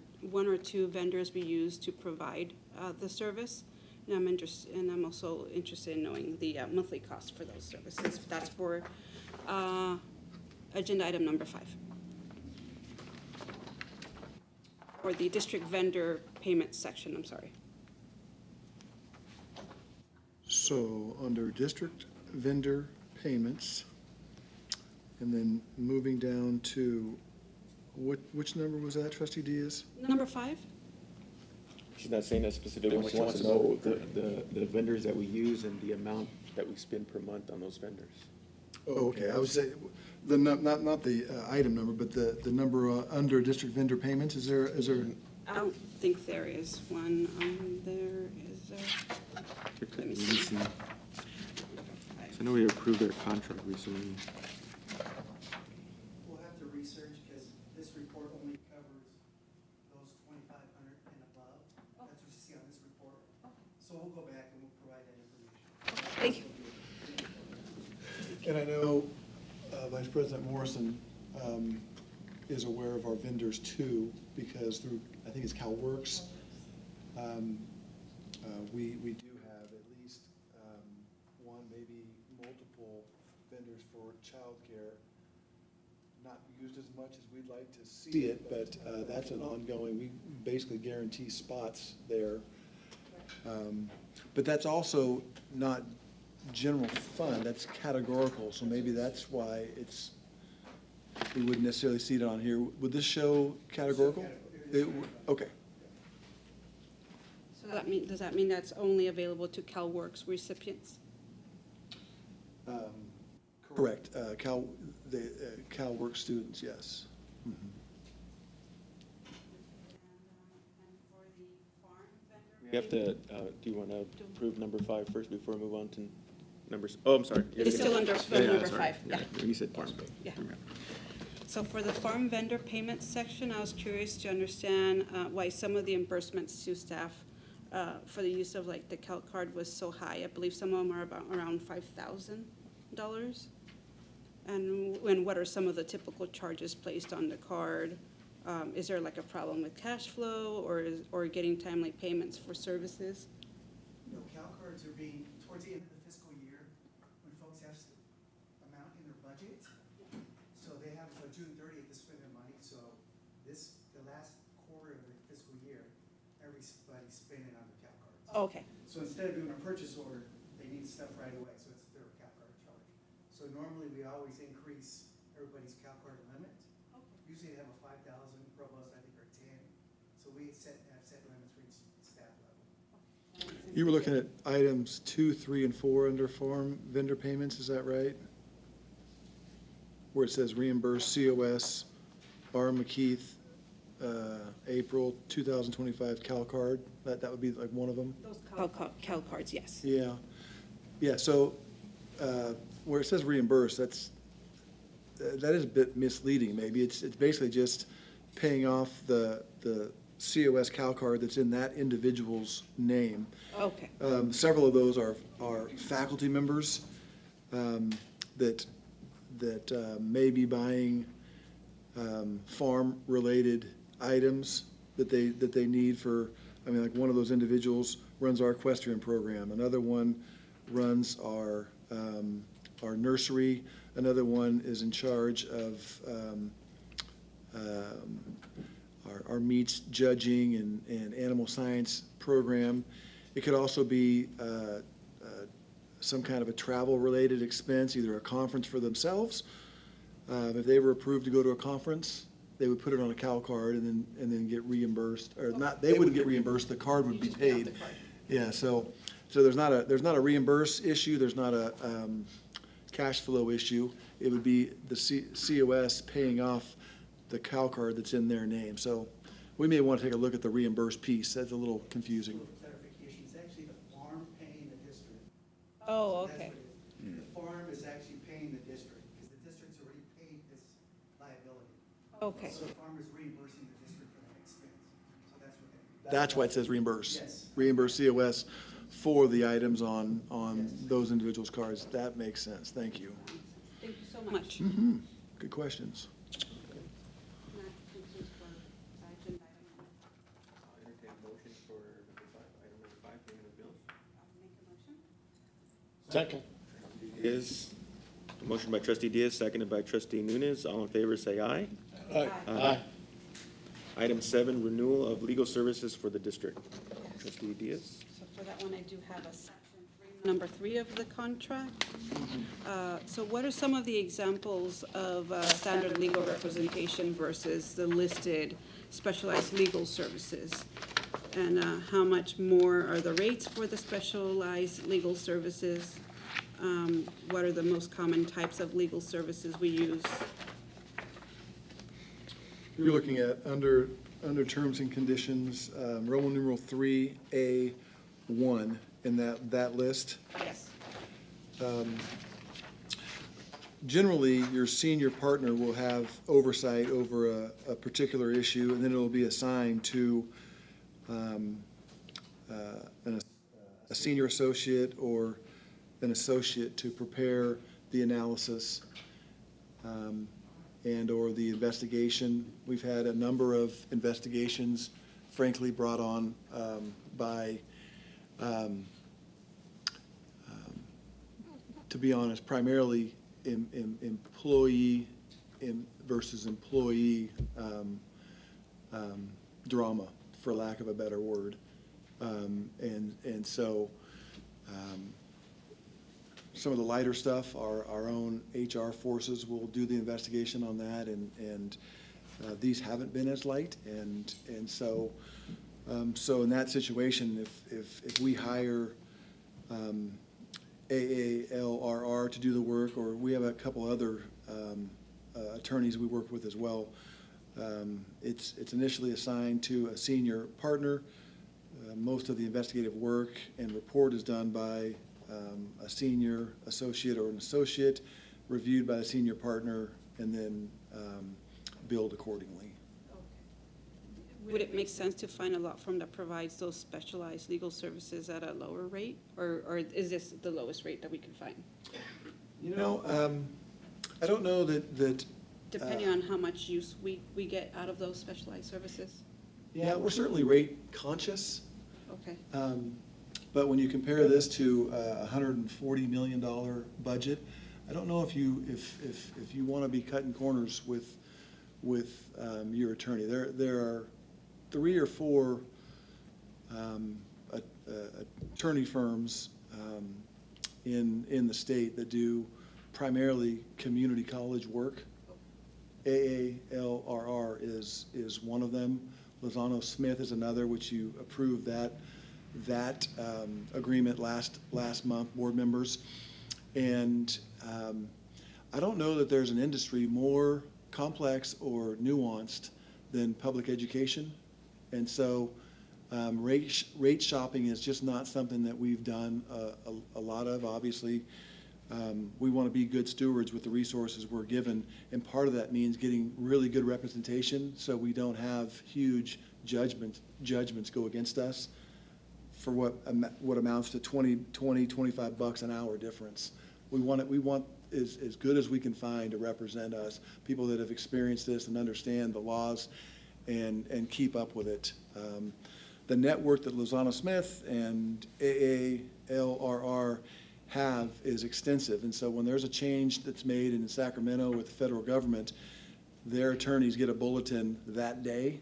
or two vendors we use to provide the service. And I'm also interested in knowing the monthly cost for those services. That's for agenda item number 5. Or the district vendor payment section, I'm sorry. So under district vendor payments, and then moving down to, which number was that, trustee Diaz? Number 5? She's not saying a specific one. She wants to know the vendors that we use and the amount that we spend per month on those vendors. Oh, okay, I would say, not the item number, but the number under district vendor payments, is there? I don't think there is one on there, is there? Let me see. So I know we approved their contract recently. We'll have to And I know Vice President Morrison is aware of our vendors too, because through, I think it's CalWorks, we do have at least one, maybe multiple vendors for childcare. Not used as much as we'd like to see it, but that's an ongoing, we basically guarantee spots there. But that's also not general fund, that's categorical, so maybe that's why we wouldn't necessarily see it on here. Would this show categorical? Okay. So does that mean that's only available to CalWorks recipients? Correct, CalWorks students, yes. Mhm. We have to, do you want to approve number 5 first before we move on to numbers? Oh, I'm sorry. It's still under number sorry. 5, yeah. You said farm. Yeah. So for the farm vendor payments section, I was curious to understand why some of the reimbursements to staff for the use of like the Cal card was so high. I believe some of them are around $5,000. And what are some of the typical charges placed on the card? Is there like a problem with cash flow or getting timely payments for services? No, Cal cards are being, towards the end of the fiscal year, when folks have amount in their budget, so they have June 30th to spend their money, so the last quarter of the fiscal year, everybody's spending on their Cal cards. Okay. So instead of doing a purchase order, they need stuff right away, so it's their Cal card charge. So normally, we always increase everybody's Cal card limit. Usually they have a 5,000, Provost, I think, are 10, so we have set limits for each staff level. You were looking at items 2, 3, and 4 under farm vendor payments, is that right? Where it says reimburse COS, R. McKeith, April 2025 Cal card, that would be like one of them? Those Cal cards, yes. Yeah, yeah, so where it says reimburse, that is a bit misleading, maybe. It's basically just paying off the COS Cal card that's in that individual's name. Okay. Several of those are faculty members that may be buying farm-related items that they need for, I mean, like one of those individuals runs our equestrian program. Another one runs our nursery. Another one is in charge of our meats judging and animal science program. It could also be some kind of a travel-related expense, either a conference for themselves. If they were approved to go to a conference, they would put it on a Cal card and then get reimbursed, or not. They wouldn't get reimbursed. The card would be paid. Yeah. So there's not a reimburse issue. There's not a cash flow issue. It would be the COS paying off the Cal card that's in their name. So we may want to take a look at the reimbursed piece. That's a little confusing. For clarification, it's actually the farm paying the district. Oh, So that's okay. what it is. The farm is actually paying the district, because the district's already paid this liability. Okay. So the farm is reimbursing the district for that expense. So that's what that. That's why it says reimburse. Yes. Reimburse COS for the items on those individuals' cards. That makes sense. Thank you. Thank you so much. Good questions. Entertain a motion for item number 5, payment of bills. Second. Is a motion by trustee Diaz, seconded by trustee Nunes. All in favor, say aye. Aye. Aye. Item 7, renewal of legal services for the district. Trustee Diaz. So for that one, I do have a section 3, number 3 of the contract. So what are some of the examples of standard legal representation versus the listed specialized legal services? And how much more are the rates for the specialized legal services? What are the most common types of legal services we use? You're looking at under terms and conditions, Roman numeral 3A1 in that list. Yes. Generally, your senior partner will have oversight over a particular issue, and then it'll be assigned to a senior associate or an associate to prepare the analysis and/or the investigation. We've had a number of investigations, frankly, brought on by, to be honest, primarily employee versus employee drama, for lack of a better word. And so some of the lighter stuff, our own HR forces will do the investigation on that, and these haven't been as light, and so in that situation, if we hire AALRR to do the work, or we have a couple other attorneys we work with as well, it's initially assigned to a senior partner. Most of the investigative work and report is done by a senior associate or an associate, reviewed by a senior partner, and then billed accordingly. Would it make sense to find a law firm that provides those specialized legal services at a lower rate? Or is this the lowest rate that we can find? You know, I don't know that. Depending on how much use we get out of those specialized services? Yeah, we're certainly rate conscious. Okay. But when you compare this to a $140 million budget, I don't know if you want to be cutting corners with your attorney. There are 3 or 4 attorney firms in the state that do primarily community college work. AALRR is one of them. Lozano Smith is another, which you approved that agreement last month, board members. And I don't know that there's an industry more complex or nuanced than public education. And so rate shopping is just not something that we've done a lot of. Obviously, we want to be good stewards with the resources we're given, and part of that means getting really good representation so we don't have huge judgments go against us for what amounts to $25 an hour difference. We want as good as we can find to represent us, people that have experienced this and understand the laws and keep up with it. The network that Lozano Smith and AALRR have is extensive, and so when there's a change that's made in Sacramento with the federal government, their attorneys get a bulletin that day.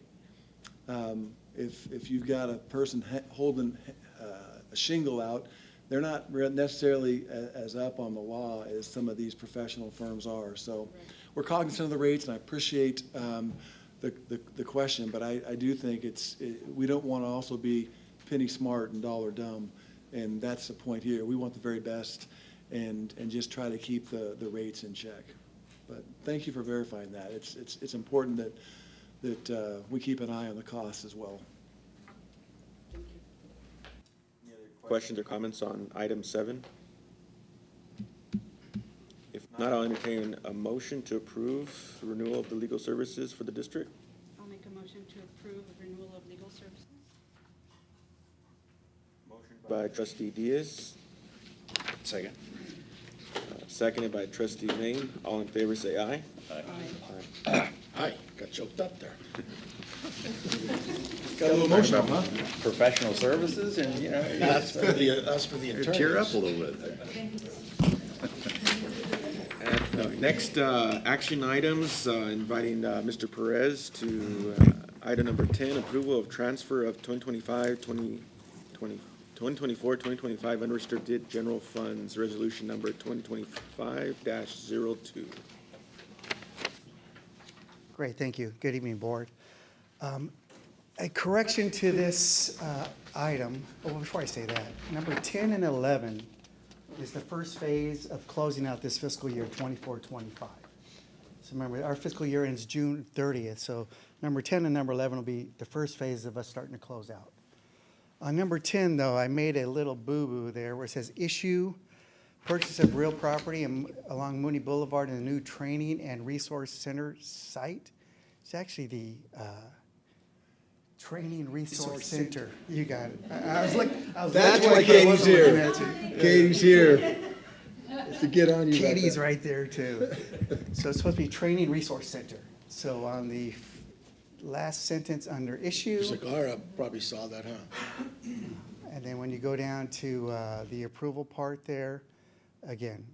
If you've got a person holding a shingle out, they're not necessarily as up on the law as some of these professional firms are. So we're cognizant of the rates, and I appreciate the question, but I do think we don't want to also be penny smart and dollar dumb, and that's the point here. We want the very best and just try to keep the rates in check. But thank you for verifying that. It's important that we keep an eye on the costs as well. Questions or comments on item 7? If not, I'll entertain a motion to approve the renewal of the legal services for the district. I'll make a motion to approve the renewal of legal services. Motion by trustee Diaz, Second. seconded by trustee Main. All in favor, say aye. Aye. Hi, got choked up there. Got a little emotional, huh? Professional services and, That's for the attorneys. tear up a little bit there. Next, action items, inviting Mr. Perez to item number 10, approval of transfer of 2024-2025 unrestricted general funds, resolution number 2025-02. Great, thank you. Good evening, Board. A correction to this item, well, before I say that, number 10 and 11 is the first phase of closing out this fiscal year, 24-25. So remember, our fiscal year ends June 30th, so number 10 and number 11 will be the first phase of us starting to close out. On number 10, though, I made a little boo-boo there where it says issue purchase of real property along Mooney Boulevard in the new training and resource center site. It's actually the Training Resource Center. You got it. I was That's why Katie's here. Katie's here. To get on you about Katie's that. right there too. So it's supposed to be Training Resource Center. So on the last sentence under issue, Zagara probably saw that, huh? and then when you go down to the approval part there, again.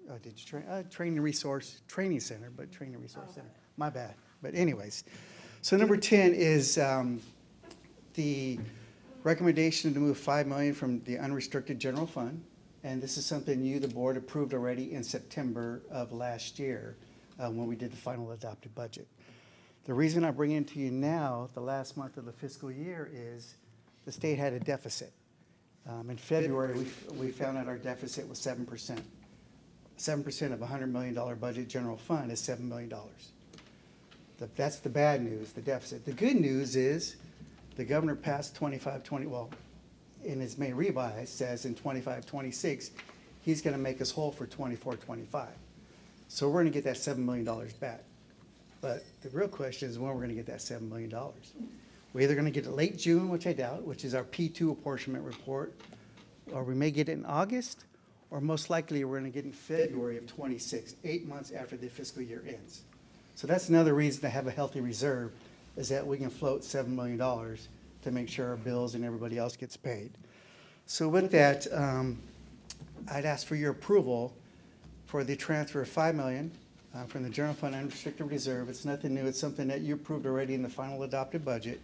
Oh, did you Training Center, but Training Resource Center. My bad. But anyways, so number 10 is the recommendation to move $5 million from the unrestricted general fund. And this is something you, the board, approved already in September of last year when we did the final adopted budget. The reason I bring it to you now, the last month of the fiscal year, is the state had a deficit. In February, we found out our deficit was 7%. 7% of a $100 million budget general fund is $7 million. That's the bad news, the deficit. The good news is the governor passed 25-20, well, in his May revise, says in 25-26, he's going to make us whole for 24-25. So we're going to get that $7 million back. But the real question is when we're going to get that $7 million. We're either going to get it late June, which I doubt, which is our P2 apportionment report, or we may get it in August, or most likely we're going to get it in February of 26, 8 months after the fiscal year ends. So that's another reason to have a healthy reserve, is that we can float $7 million to make sure our bills and everybody else gets paid. So with that, I'd ask for your approval for the transfer of $5 million from the general fund unrestricted reserve. It's nothing new. It's something that you approved already in the final adopted budget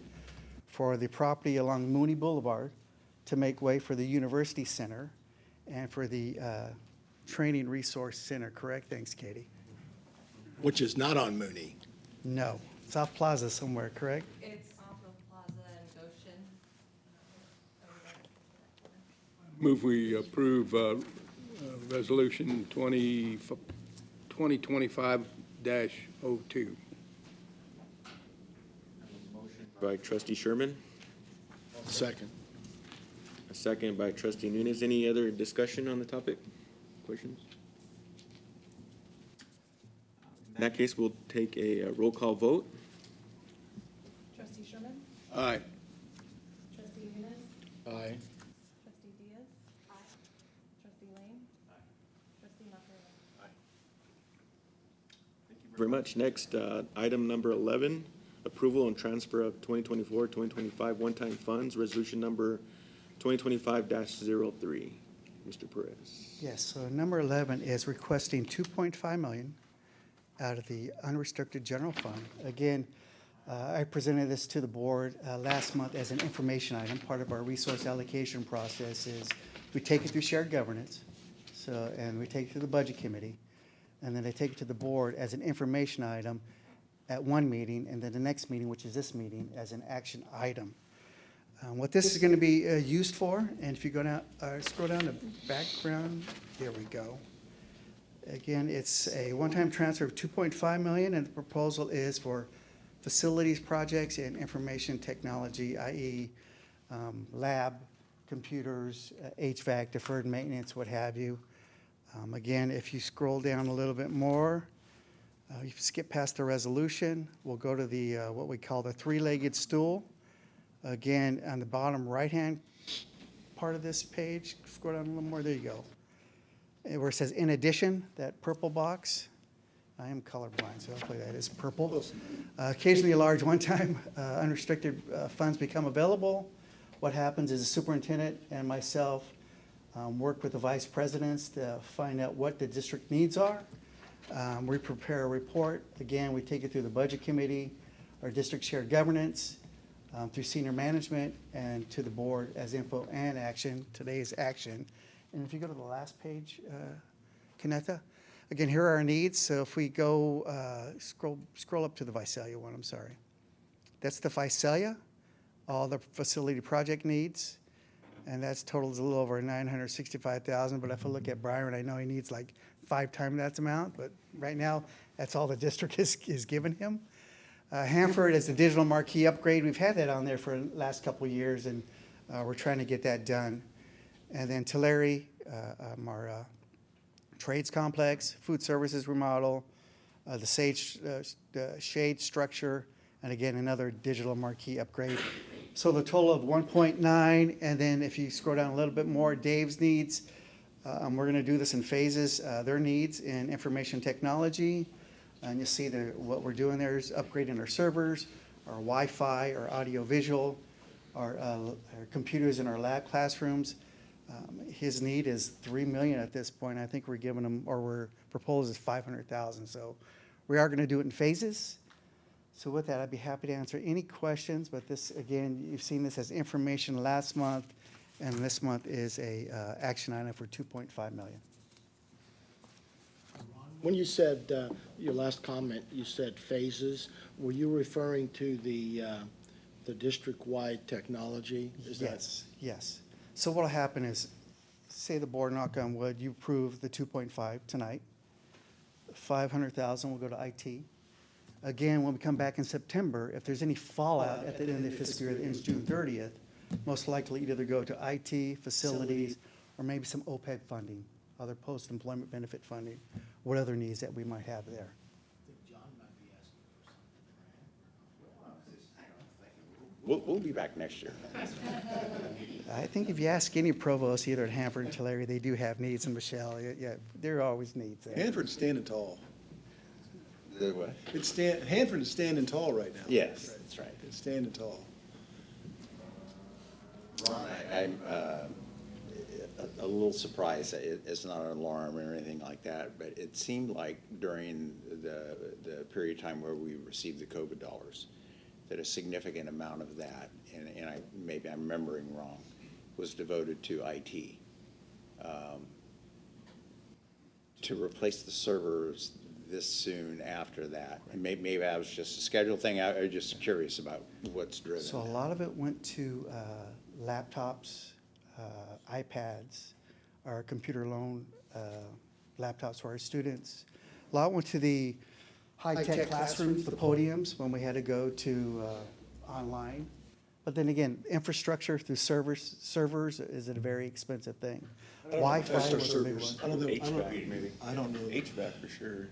for the property along Mooney Boulevard to make way for the University Center and for the Training Resource Center, correct? Thanks, Katie. Which is not on Mooney. No, South Plaza somewhere, correct? It's off of Plaza and Goshen. Move we approve Resolution 2025-02. By trustee Sherman, Second. a second by trustee Nunes. Any other discussion on the topic? Questions? In that case, we'll take a roll call vote. Trustee Sherman? Aye. Trustee Nunes? Aye. Trustee Diaz? Aye. Trustee Lane? Aye. Trustee Macaroni? Very much. Next, item number 11, approval and transfer of 2024-2025 one-time funds, resolution number 2025-03. Mr. Perez. Yes, so number 11 is requesting $2.5 million out of the unrestricted general fund. Again, I presented this to the board last month as an information item. Part of our resource allocation process is we take it through shared governance, and we take it to the budget committee, and then they take it to the board as an information item at one meeting, and then the next meeting, which is this meeting, as an action item. What this is going to be used for, and if you go down, scroll down to background, there we go. Again, it's a one-time transfer of $2.5 million, and the proposal is for facilities projects and information technology, i.e. Lab, computers, HVAC, deferred maintenance, what have you. Again, if you scroll down a little bit more, you skip past the resolution, we'll go to the what we call the three-legged stool. Again, on the bottom right-hand part of this page, scroll down a little more, there you go. Where it says, in addition, that purple box, I am colorblind, so hopefully that is purple. Occasionally, a large one-time unrestricted funds become available. What happens is the superintendent and myself work with the vice presidents to find out what the district needs are. We prepare a report. Again, we take it through the budget committee, our district shared governance, through senior management, and to the board as info and action. Today's action. And if you go to the last page, Kaneta, again, here are our needs. So if we go, scroll up to the Visalia one, I'm sorry. That's the Visalia, all the facility project needs. And that's totals a little over $965,000. But if I look at Byron, I know he needs like 5 times that amount. But right now, that's all the district is giving him. Hanford is the digital marquee upgrade. We've had that on there for the last couple of years, and we're trying to get that done. And then Tulare, our trades complex, food services remodel, the shade structure, and again, another digital marquee upgrade. So the total of 1.9, and then if you scroll down a little bit more, Dave's needs, We're going to do this in phases. Their needs in information technology, and you see what we're doing there is upgrading our servers, our Wi-Fi, our audio-visual, our computers in our lab classrooms. His need is $3 million at this point. I think we're giving him, or we're proposed is $500,000. So we are going to do it in phases. So with that, I'd be happy to answer any questions. But this, again, you've seen this as information last month, and this month is a action item for $2.5 million. When you said, your last comment, you said phases, were you referring to the district-wide technology? Is that- Yes, yes. So what'll happen is, say the board, knock on wood, you approve the 2.5 tonight. 500,000 will go to IT. Again, when we come back in September, if there's any fallout at the end of the fiscal year that ends June 30th, most likely either go to IT, facilities, or maybe some OPEB funding, other post-employment benefit funding, what other needs that we might have there. We'll be back next year. I think if you ask any provost, either at Hanford or Tulare, they do have needs, and Michelle, yeah, there are always needs there. Hanford's standing tall. The what? Hanford is standing tall right now. Yes, that's right. It's standing tall. I'm a little surprised that it's not an alarm or anything like that, but it seemed like during the period of time where we received the COVID dollars, that a significant amount of that, and maybe I'm remembering wrong, was devoted to IT. To replace the servers this soon after that, and maybe that was just a schedule thing. I was just curious about what's driven So a that. lot of it went to laptops, iPads, our computer loan laptops for our students. A lot went to the high-tech classrooms, the podiums, when we had to go to online. But then again, infrastructure through servers is a very expensive thing. Wi-Fi That's our was a big one. servers. I don't know. HVAC, maybe. I don't know. HVAC for sure.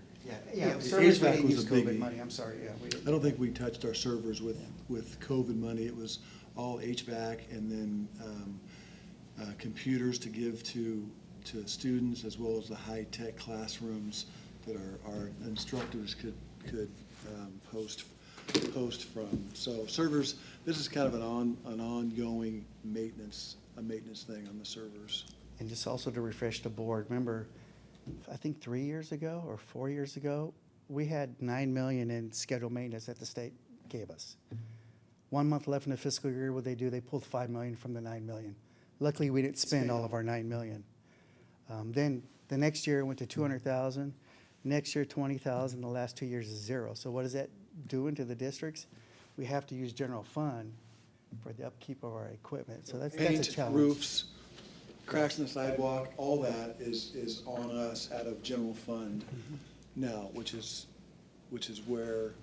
Yeah, the servers we HVAC didn't was use a COVID biggie. money, I'm sorry, yeah. We didn't. I don't think we touched our servers with COVID money. It was all HVAC and then computers to give to students, as well as the high-tech classrooms that our instructors could post from. So servers, this is kind of an ongoing maintenance thing on the servers. And just also to refresh the board, remember, I think 3 years ago or 4 years ago, we had $9 million in scheduled maintenance that the state gave us. 1 month left in the fiscal year, what they do, they pulled $5 million from the $9 million. Luckily, we didn't spend all of our $9 million. Then the next year it went to 200,000. Next year, 20,000. The last 2 years is zero. So what is that doing to the districts? We have to use general fund for the upkeep of our equipment. So that's a Paint, challenge. roofs, cracks in the sidewalk, all that is on us out of general fund now, which is where,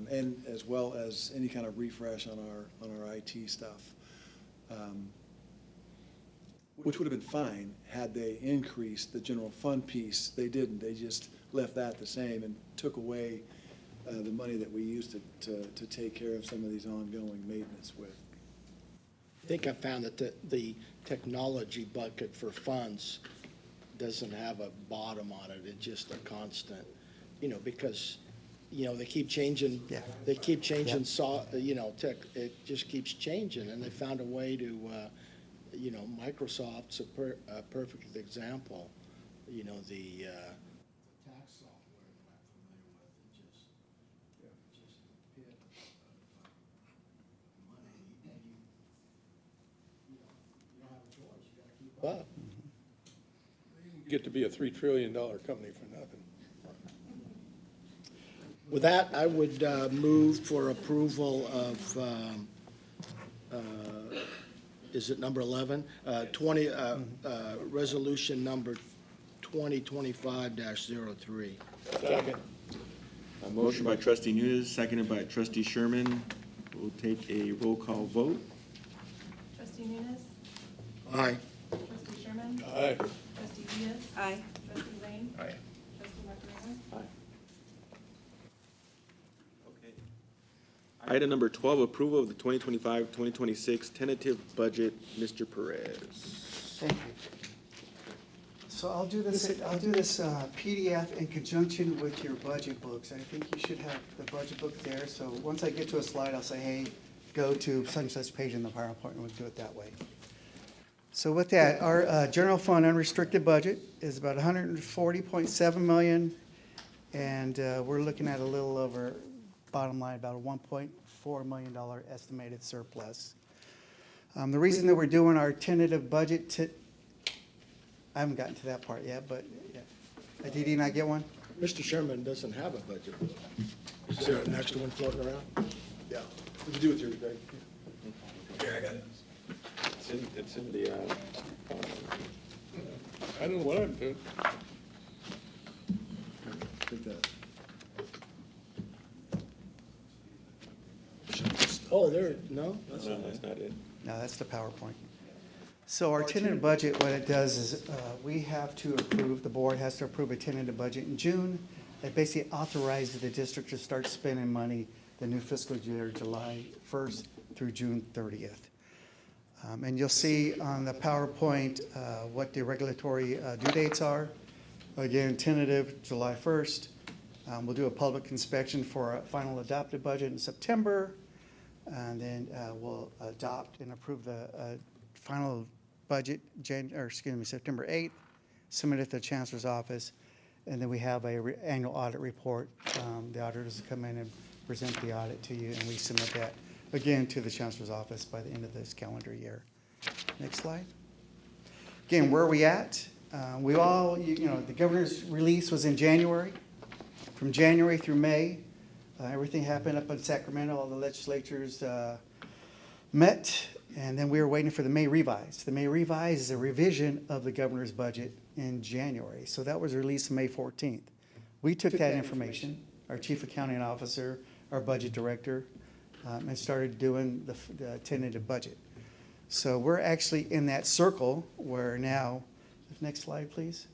and as well as any kind of refresh on our IT stuff. Which would have been fine had they increased the general fund piece. They didn't. They just left that the same and took away the money that we used to take care of some of these ongoing maintenance with. I think I found that the technology bucket for funds doesn't have a bottom on it. It's just a constant, because, they keep changing. Yeah. They keep changing, Yeah. tech, it just keeps changing. And they found a way to, Microsoft's a perfect example. The tax software that I'm familiar with, it just a pit of money, and you don't have a choice. You gotta keep up. Get to be a $3 trillion company for nothing. With that, I would move for approval of, is it number 11? Resolution number 2025-03. Second. A motion by trustee Nunes, seconded by trustee Sherman. We'll take a roll call vote. Trustee Nunes? Aye. Trustee Sherman? Aye. Trustee Diaz? Aye. Trustee Lane? Aye. Trustee Macarena? Item number 12, approval of the 2025-2026 tentative budget. Mr. Perez. Thank you. So I'll do this PDF in conjunction with your budget books. I think you should have the budget book there. So once I get to a slide, I'll say, hey, go to such and such page in the PowerPoint, and we'll do it that way. So with that, our general fund unrestricted budget is about 140.7 million, and we're looking at a little over, bottom line, about a $1.4 million estimated surplus. The reason that we're doing our tentative budget, I haven't gotten to that part yet, but yeah. Did he not get one? Mr. Sherman doesn't have a budget. Is there an extra one floating around? Yeah. What'd you do with yours, Greg? Here, I got it. It's in the, I don't know what I'm doing. Take that. Oh, there, no? no, that's not it. No, that's the PowerPoint. So our tentative budget, what it does is we have to approve, the board has to approve a tentative budget in June. It basically authorizes the district to start spending money the new fiscal year, July 1st through June 30th. And you'll see on the PowerPoint what the regulatory due dates are. Again, tentative July 1st. We'll do a public inspection for a final adopted budget in September. And then we'll adopt and approve the final budget, September 8th, submit it to the Chancellor's office, and then we have a annual audit report. The auditors come in and present the audit to you, and we submit that again to the Chancellor's office by the end of this calendar year. Next slide. Again, where are we at? We all, the governor's release was in January. From January through May, everything happened up in Sacramento. All the legislatures met, and then we were waiting for the May revise. The May revise is a revision of the governor's budget in January. So that was released May 14th. We took that information, our chief accounting officer, our budget director, and started doing the tentative budget. So we're actually in that circle where now, next slide, please.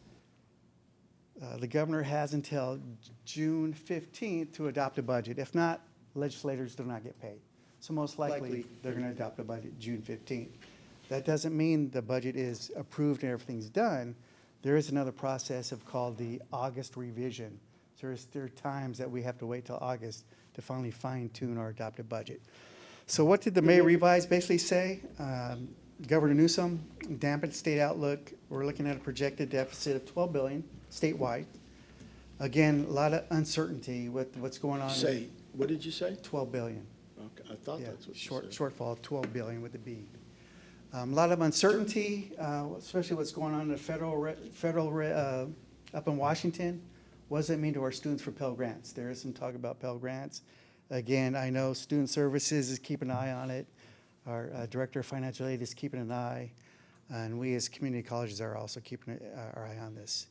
The governor has until June 15th to adopt a budget. If not, legislators do not get paid. So most likely, they're going to adopt a budget June 15th. That doesn't mean the budget is approved and everything's done. There is another process called the August revision. So there are times that we have to wait till August to finally fine-tune our adopted budget. So what did the May revise basically say? Governor Newsom dampened state outlook. We're looking at a projected deficit of $12 billion statewide. Again, a lot of uncertainty with what's going on. Say, what did you say? $12 billion. Okay, I thought Yeah, that's what you said. shortfall of $12 billion with a B. A lot of uncertainty, especially what's going on in the federal up in Washington. What does it mean to our students for Pell Grants? There is some talk about Pell Grants. Again, I know Student Services is keeping an eye on it. Our Director of Financial Aid is keeping an eye. And we as community colleges are also keeping our eye on this.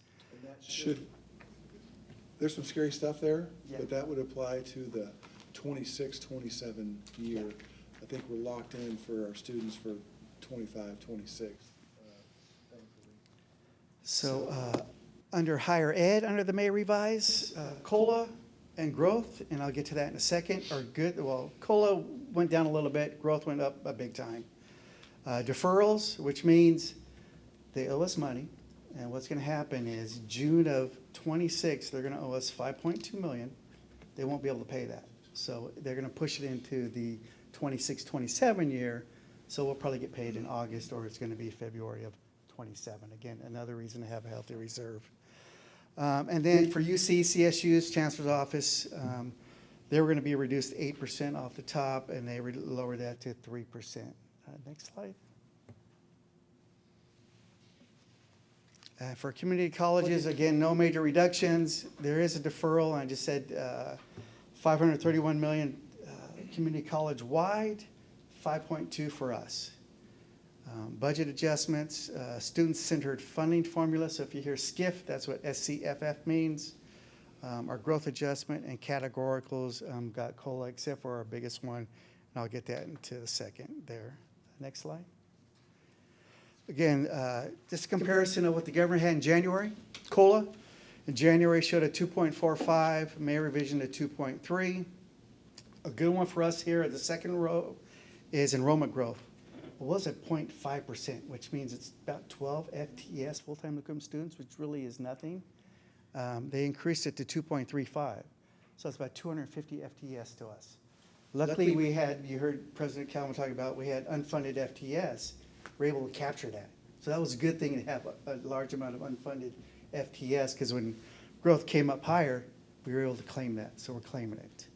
There's some scary stuff there, Yeah. but that would apply to the 26-27 year. I think we're locked in for our students for 25-26. Thankfully. So under higher ed, under the May revise, COLA and growth, and I'll get to that in a second, are good. Well, COLA went down a little bit, growth went up a big time. Deferrals, which means they owe us money, and what's going to happen is June of 26, they're going to owe us $5.2 million. They won't be able to pay that. So they're going to push it into the 26-27 year, so we'll probably get paid in August, or it's going to be February of 27. Again, another reason to have a healthy reserve. And then for UC, CSU's Chancellor's Office, they were going to be reduced 8% off the top, and they lowered that to 3%. Next slide. For community colleges, again, no major reductions. There is a deferral. I just said $531 million community college wide, 5.2 for us. Budget adjustments, student-centered funding formula. So if you hear SCIF, that's what SCFF means. Our growth adjustment and categoricals got COLA, except for our biggest one, and I'll get that into a second there. Next slide. Again, just a comparison of what the governor had in January. COLA in January showed a 2.45, May revision to 2.3. A good one for us here at the second row is enrollment growth. was at 0.5%, which means it's about 12 FTEs, full-time equivalent students, which really is nothing. They increased it to 2.35, so it's about 250 FTEs to us. Luckily, we had, you heard President Calvin talk about, we had unfunded FTEs. We're able to capture that. So that was a good thing to have a large amount of unfunded FTEs, because when growth came up higher, we were able to claim that, so we're claiming it.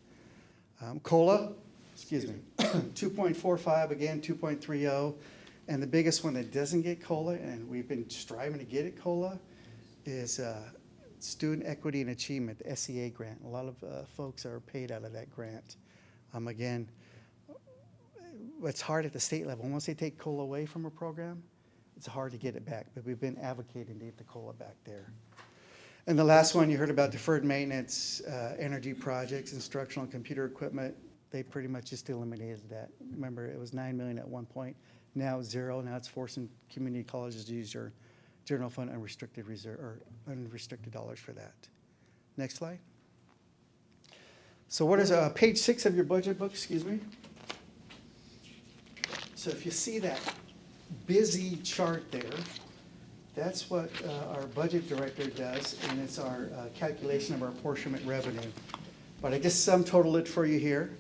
COLA, excuse me, 2.45, again, 2.30. And the biggest one that doesn't get COLA, and we've been striving to get it COLA, is Student Equity and Achievement, the SEA grant. A lot of folks are paid out of that grant. Again, it's hard at the state level. Once they take COLA away from a program, it's hard to get it back, but we've been advocating to get the COLA back there. And the last one, you heard about deferred maintenance, energy projects, instructional and computer equipment. They pretty much just eliminated that. Remember, it was 9 million at one point. Now it's 0. Now it's forcing community colleges to use your general fund unrestricted reserve or unrestricted dollars for that. Next slide. So what is page 6 of your budget book? Excuse me. So if you see that busy chart there, that's what our budget director does, and it's our calculation of our apportionment revenue. But I just sum total it for you here.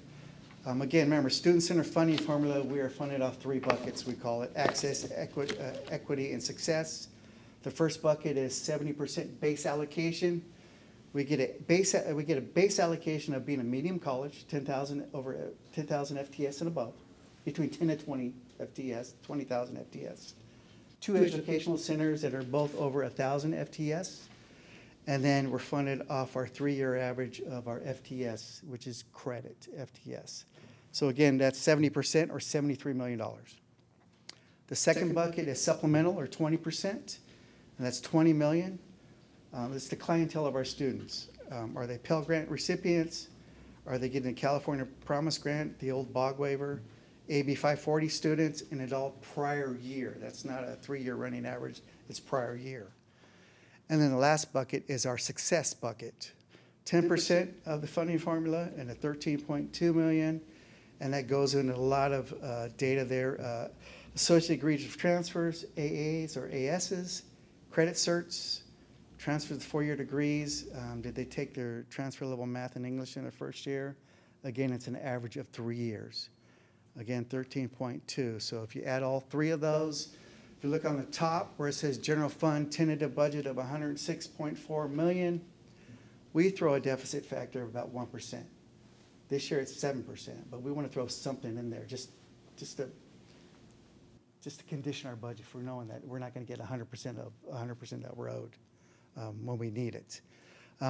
Again, remember, student center funding formula, we are funded off 3 buckets. We call it access, equity, and success. The first bucket is 70% base allocation. We get a base allocation of being a medium college, 10,000 over 10,000 FTS and above, between 10 and 20 FTS, 20,000 FTS. 2 educational centers that are both over 1,000 FTS. And then we're funded off our 3-year average of our FTS, which is credit FTS. So again, that's 70% or $73 million. The second bucket is supplemental or 20%, and that's $20 million. It's the clientele of our students. Are they Pell Grant recipients? Are they getting a California Promise Grant, the old BOG waiver? AB 540 students, and it's all prior year. That's not a 3-year running average, it's prior year. And then the last bucket is our success bucket. 10% of the funding formula and a $13.2 million, and that goes into a lot of data there. Associate egregious transfers, AAs or ASs, credit certs, transfers to 4-year degrees. Did they take their transfer level math and English in their first year? Again, it's an average of 3 years. Again, 13.2. So if you add all 3 of those, if you look on the top where it says general fund tentative budget of 106.4 million, we throw a deficit factor of about 1%. This year it's 7%, but we want to throw something in there just to condition our budget for knowing that we're not going to get 100% of that road when we need it.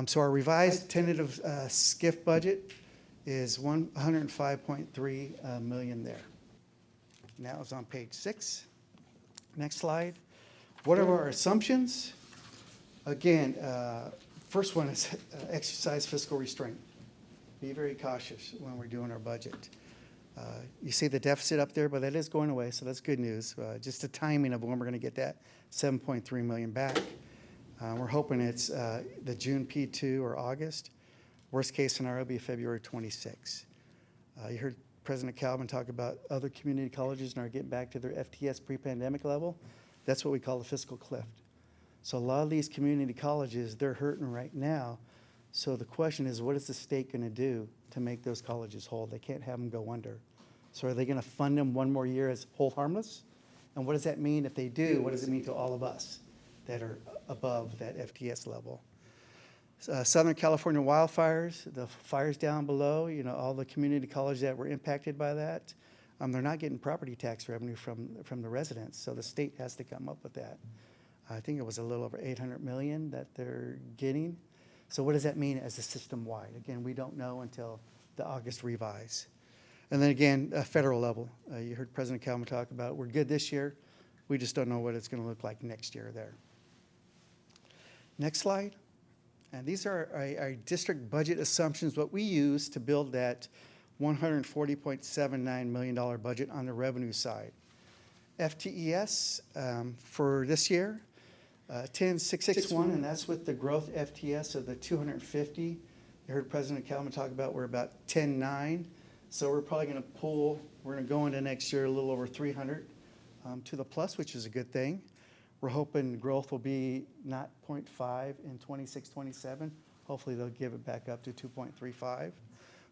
So our revised tentative SCIF budget is 105.3 million there. Now it's on page 6. Next slide. What are our assumptions? Again, first one is exercise fiscal restraint. Be very cautious when we're doing our budget. You see the deficit up there, but that is going away, so that's good news. Just the timing of when we're going to get that 7.3 million back. We're hoping it's the June P2 or August. Worst case scenario will be February 26. You heard President Calvin talk about other community colleges and are getting back to their FTS pre-pandemic level. That's what we call the fiscal cliff. So a lot of these community colleges, they're hurting right now. So the question is, what is the state going to do to make those colleges whole? They can't have them go under. So are they going to fund them one more year as hold harmless? And what does that mean if they do? What does it mean to all of us that are above that FTS level? Southern California wildfires, the fires down below, you know, all the community colleges that were impacted by that, they're not getting property tax revenue from the residents, so the state has to come up with that. I think it was a little over 800 million that they're getting. So what does that mean as a system-wide? Again, we don't know until the August revise. And then again, federal level, you heard President Calvin talk about, we're good this year, we just don't know what it's going to look like next year there. Next slide. And these are our district budget assumptions, what we use to build that $140.79 million budget on the revenue side. FTES for this year, 10,661, and that's with the growth FTS of the 250. You heard President Calvin talk about we're about 10.9, so we're probably going to pull, we're going to go into next year a little over 300 to the plus, which is a good thing. We're hoping growth will be not 0.5 in 26, 27. Hopefully they'll give it back up to 2.35.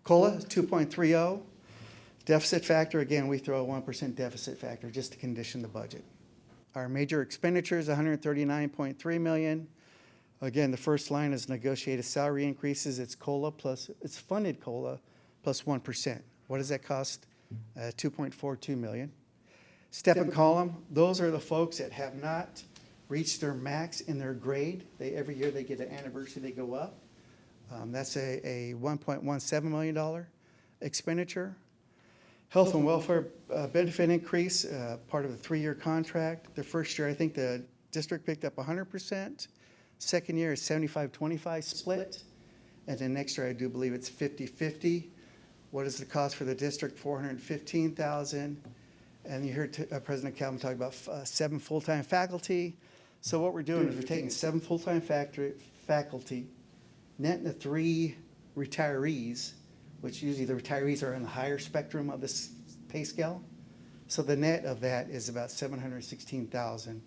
COLA is 2.30. Deficit factor, again, we throw a 1% deficit factor just to condition the budget. Our major expenditures, $139.3 million. Again, the first line is negotiated salary increases. It's COLA plus, it's funded COLA plus 1%. What does that cost? $2.42 million. Step and column, those are the folks that have not reached their max in their grade. Every year they get an anniversary, they go up. That's a $1.17 million expenditure. Health and welfare benefit increase, part of a 3-year contract. The first year, I think the district picked up 100%. Second year is 75-25 split. And then next year, I do believe it's 50-50. What is the cost for the district? $415,000. And you heard President Calvin talk about 7 full-time faculty. So what we're doing is we're taking 7 full-time faculty, netting the 3 retirees, which usually the retirees are in the higher spectrum of this pay scale. So the net of that is about $716,000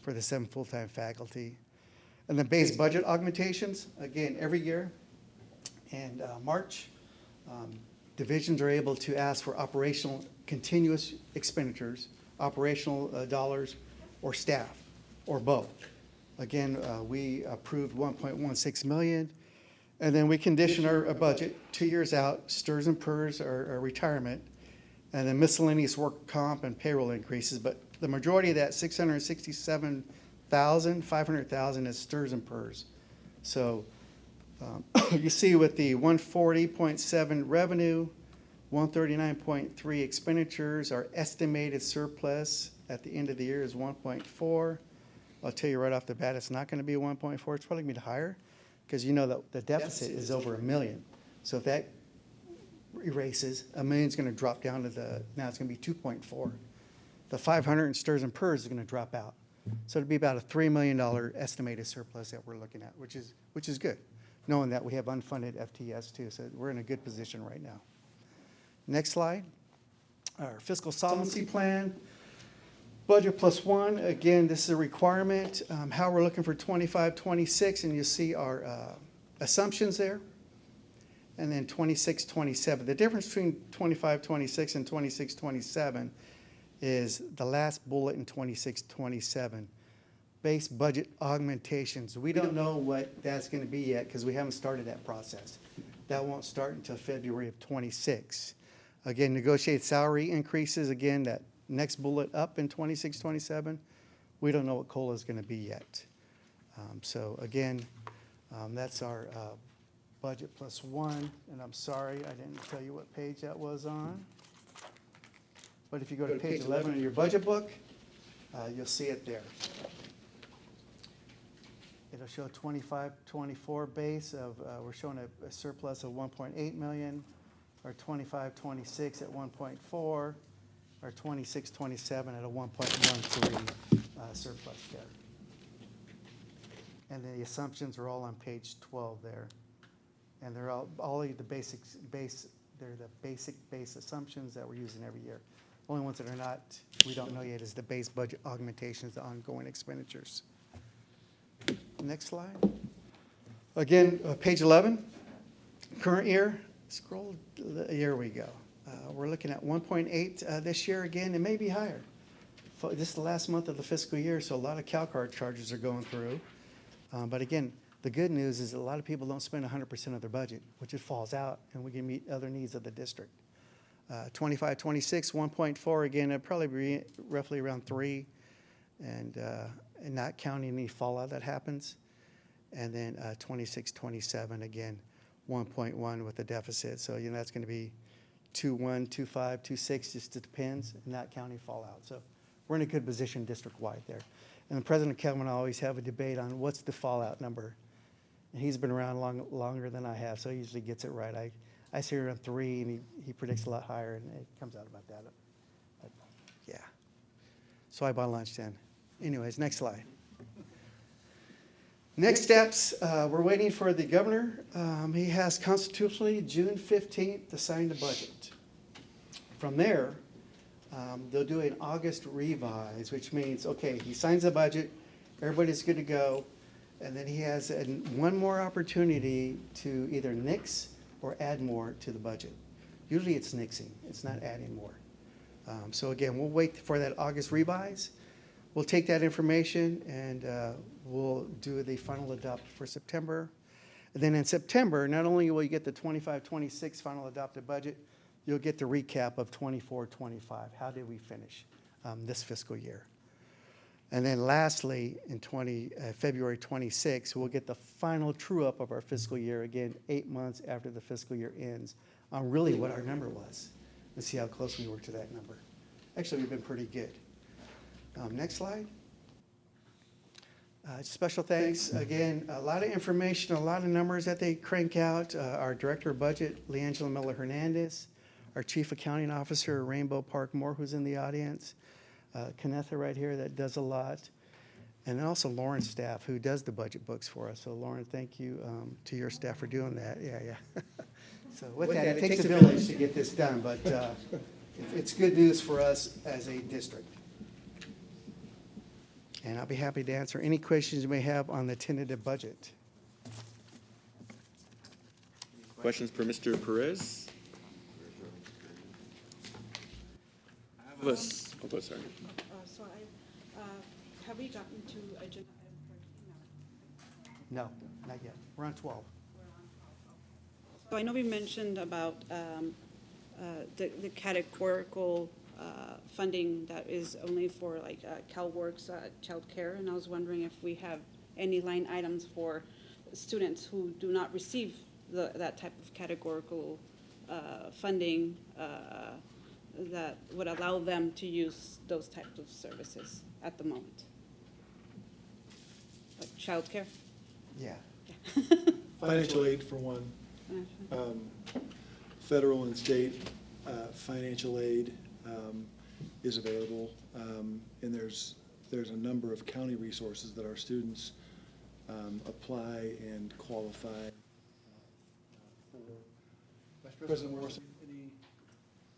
for the 7 full-time faculty. And the base budget augmentations, again, every year. And March, divisions are able to ask for operational continuous expenditures, operational dollars, or staff, or both. Again, we approved $1.16 million. And then we condition our budget 2 years out, STRS and PERS are retirement, and then miscellaneous work comp and payroll increases. But the majority of that, $667,000, $500,000 is STRS and PERS. So you see with the 140.7 revenue, 139.3 expenditures, our estimated surplus at the end of the year is 1.4. I'll tell you right off the bat, it's not going to be 1.4. It's probably going to be higher, because you know that the deficit is over $1 million. So if that erases, $1 million's going to drop down to now it's going to be 2.4. The 500 in STRS and PERS is going to drop out. So it'll be about a $3 million estimated surplus that we're looking at, which is good, knowing that we have unfunded FTS too. So we're in a good position right now. Next slide. Our fiscal solvency plan. Budget plus 1, again, this is a requirement. How we're looking for 25-26, and you see our assumptions there. And then 26-27. The difference between 25-26 and 26-27 is the last bullet in 26-27. Base budget augmentations. We don't know what that's going to be yet because we haven't started that process. That won't start until February of 26. Again, negotiate salary increases. Again, that next bullet up in 26-27, we don't know what COLA is going to be yet. So again, that's our budget plus 1. And I'm sorry, I didn't tell you what page that was on. But if you go to page 11 in your budget book, you'll see it there. It'll show 25-24 base of, we're showing a surplus of 1.8 million, or 25-26 at 1.4. Or 26-27 at a 1.13 surplus there. And the assumptions are all on page 12 there. And they're all the basics they're the basic base assumptions that we're using every year. Only ones that are not, we don't know yet, is the base budget augmentations, the ongoing expenditures. Next slide. Again, page 11, current year, scroll, here we go. We're looking at 1.8 this year again. It may be higher. This is the last month of the fiscal year, so a lot of CalCard charges are going through. But again, the good news is that a lot of people don't spend 100% of their budget, which it falls out, and we can meet other needs of the district. 25-26, 1.4 again. It'll probably be roughly around 3, and not counting any fallout that happens. And then 26-27 again, 1.1 with the deficit. So that's going to be 2.1, 2.5, 2.6, just it depends, and not counting fallout. So we're in a good position district-wide there. And President Kelvin and I always have a debate on what's the fallout number. And he's been around longer than I have, so he usually gets it right. I say around 3, and he predicts a lot higher, and it comes out about that. But, yeah. So I bought lunch then. Anyways, next slide. Next steps, we're waiting for the governor. He has constitutionally June 15th to sign the budget. From there, They'll do an August revise, which means, okay, he signs the budget, everybody's good to go, and then he has one more opportunity to either nix or add more to the budget. Usually it's nixing, it's not adding more. So again, we'll wait for that August revise. We'll take that information and we'll do the final adopt for September. And then in September, not only will you get the 25-26 final adopted budget, you'll get the recap of 24-25. How did we finish this fiscal year? And then lastly, in February 26, we'll get the final true-up of our fiscal year, again, 8 months after the fiscal year ends, on really what our number was, and see how close we were to that number. Actually, we've been pretty good. Next slide. Special thanks, again, a lot of information, a lot of numbers that they crank out. Our Director of Budget, Leangela Miller-Hernandez, our Chief Accounting Officer, Rainbow Park Moore, who's in the audience, Kennetha right here that does a lot, and then also Lauren's staff who does the budget books for us. So Lauren, thank you to your staff for doing that. Yeah. So with that, it takes a village to get this done, but it's good news for us as a district. And I'll be happy to answer any questions you may have on the tentative budget. Questions for Mr. Perez? I have a, sorry. So have we gotten to agenda item 14 now? No, not yet. We're on 12. So I know we mentioned about the categorical funding that is only for like CalWorks childcare, and I was wondering if we have any line items for students who do not receive that type of categorical funding that would allow them to use those types of services at the moment. Like childcare? Yeah. Financial aid for one. Federal and state financial aid is available, and there's a number of county resources that our students apply and qualify for. Vice President Morrison, any?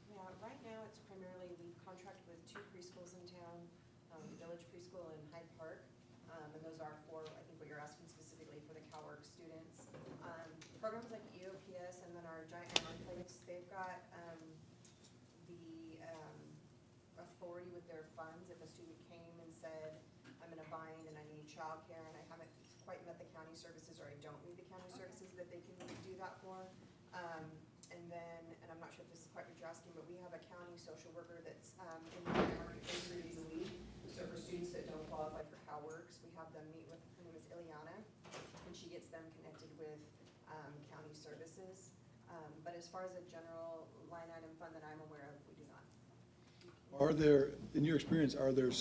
Yeah, right now it's primarily, we've contracted with 2 preschools in town, Village Preschool and Hyde Park, and those are for, I think what you're asking specifically for the CalWorks students. Programs like EOPS and then our Giant Island Place, they've got the authority with their funds. If a student came and said, I'm in a bind and I need childcare and I haven't quite met the county services or I don't need the county services, that they can do that for. And then, and I'm not sure if this is quite what you're asking, but we have a county social worker that's in the market 3 days a week. So for students that don't qualify for CalWorks, we have them meet with, her name is Ileana, and she gets them connected with county services. But as far as a general line item fund that I'm aware of, we do not. Are there, in your experience, are there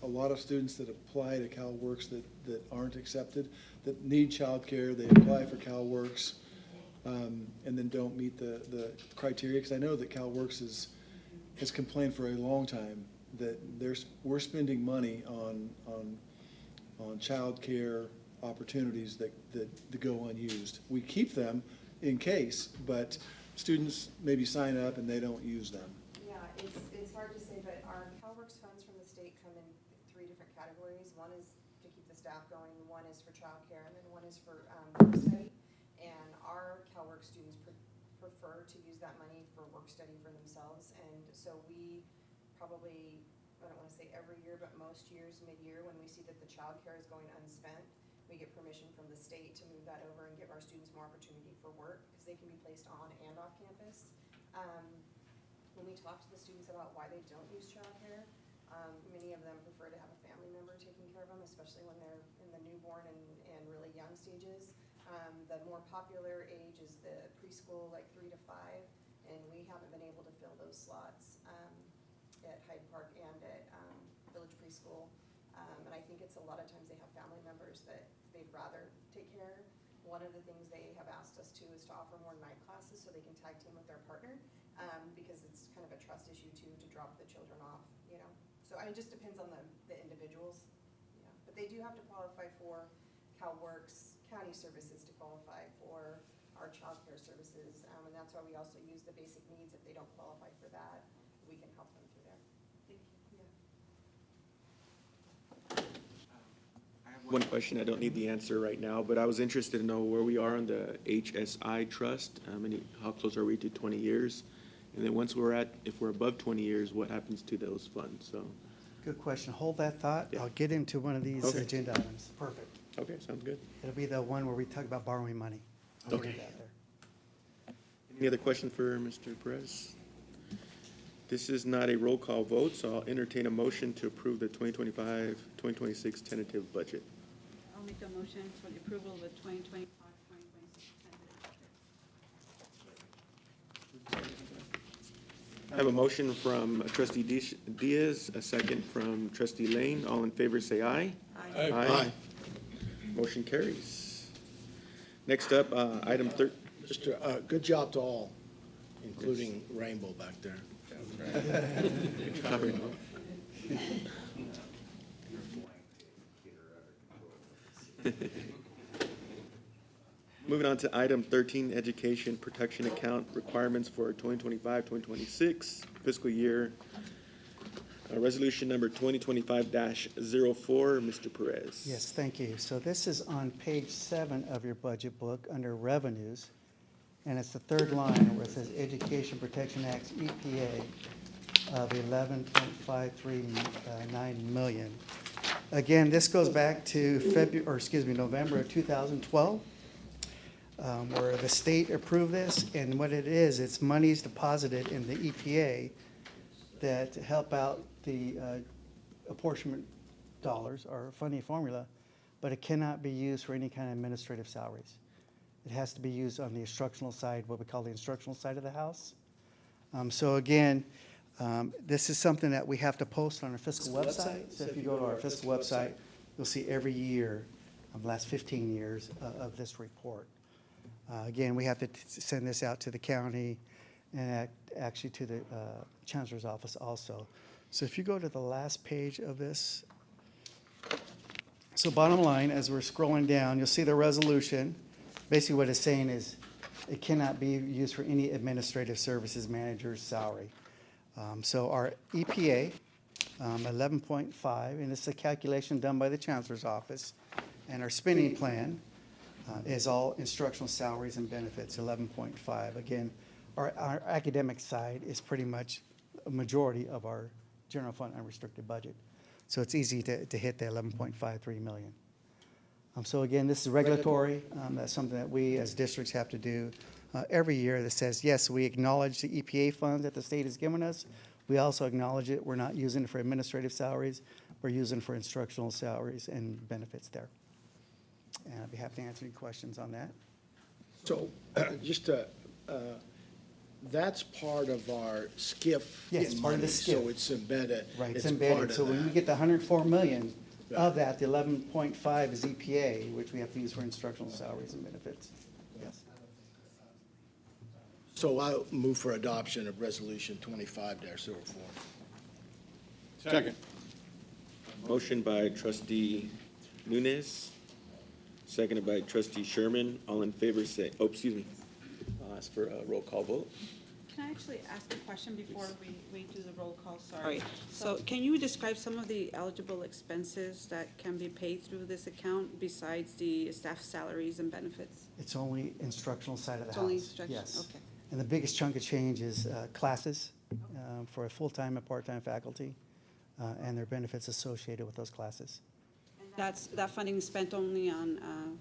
a lot of students that apply to CalWorks that aren't accepted, that need childcare, they apply for CalWorks, and then don't meet the criteria? Because I know that CalWorks has complained for a long time that we're spending money on childcare opportunities that go unused. We keep them in case, but students maybe sign up and they don't use them. Yeah, it's hard to say, but our CalWorks funds from the state come in 3 different categories. One is to keep the staff going, one is for childcare, and then one is for work study. And our CalWorks students prefer to use that money for work study for themselves. And so we probably, I don't want to say every year, but most years, mid-year, when we see that the childcare is going unspent, we get permission from the state to move that over and give our students more opportunity for work, because they can be placed on and off campus. When we talk to the students about why they don't use childcare, many of them prefer to have a family member taking care of them, especially when they're in the newborn and really young stages. The more popular age is the preschool, like 3 to 5, and we haven't been able to fill those slots at Hyde Park and at Village Preschool. And I think it's a lot of times they have family members that they'd rather take care. One of the things they have asked us to is to offer more night classes so they can tag team with their partner, because it's kind of a trust issue too, to drop the children off, you know. So it just depends on the individuals, yeah. But they do have to qualify for CalWorks county services to qualify for our child care services, and that's why we also use the basic needs if they don't qualify for that. we can help them through there. One question, I don't need the answer right now, but I was interested to know where we are on the HSI trust. How close are we to 20 years? And then once if we're above 20 years, what happens to those funds? So, Good question. Hold that thought. Yeah. I'll get into one of these Okay. agenda items. Perfect. okay, sounds good. It'll be the one where we talk about borrowing money. I'll get Okay. that there. Any other questions for Mr. Perez? This is not a roll call vote, so I'll entertain a motion to approve the 2025-2026 tentative budget. I'll make a motion for the approval of the 2025-2026 tentative budget. I have a motion from trustee Diaz, a second from trustee Lane. All in favor, say aye. Aye. Aye. Motion carries. Next up, item Good job to all, including Rainbow back there. Moving on to item 13, education protection account requirements for 2025-2026 fiscal year. Resolution number 2025-04, Mr. Perez. Yes, thank you. So this is on page 7 of your budget book under revenues. And it's the third line where it says Education Protection Act EPA of 11.539 million. Again, this goes back to November of 2012, where the state approved this. And what it is, it's monies deposited in the EPA that help out the apportionment dollars or funding formula, but it cannot be used for any kind of administrative salaries. It has to be used on the instructional side, what we call the instructional side of the house. So again, this is something that we have to post on our fiscal website. So if you go to our fiscal website, you'll see every year of the last 15 years of this report. Again, we have to send this out to the county and actually to the chancellor's office also. So if you go to the last page of this, so bottom line, as we're scrolling down, you'll see the resolution. Basically what it's saying is it cannot be used for any administrative services manager's salary. So our EPA, 11.5, and it's a calculation done by the chancellor's office, and our spending plan is all instructional salaries and benefits, 11.5. Again, our academic side is pretty much a majority of our general fund unrestricted budget. So it's easy to hit the 11.53 million. So again, this is regulatory. That's something that we as districts have to do every year that says, yes, we acknowledge the EPA funds that the state has given us. We also acknowledge it. We're not using it for administrative salaries. We're using it for instructional salaries and benefits there. And I'd be happy to answer any questions on that. So just to, that's part of our SCIF. Yes, part of the money, SCIF. So it's embedded. Right, it's part embedded. of So when we that. get the 104 million of that, the 11.5 is EPA, which we have to use for instructional salaries and benefits. Yes. So I'll move for adoption of resolution 25-04. Second. Motion by trustee Nunes, seconded by trustee Sherman. All in favor say, excuse me. I'll ask for a roll call vote. Can I actually ask a question before we do the roll call? Sorry. So can you describe some of the eligible expenses that can be paid through this account besides the staff salaries and benefits? It's only instructional side of the house. It's only instruction? Yes. Okay. And the biggest chunk of change is classes for a full-time and part-time faculty and their benefits associated with those classes. That funding is spent only on,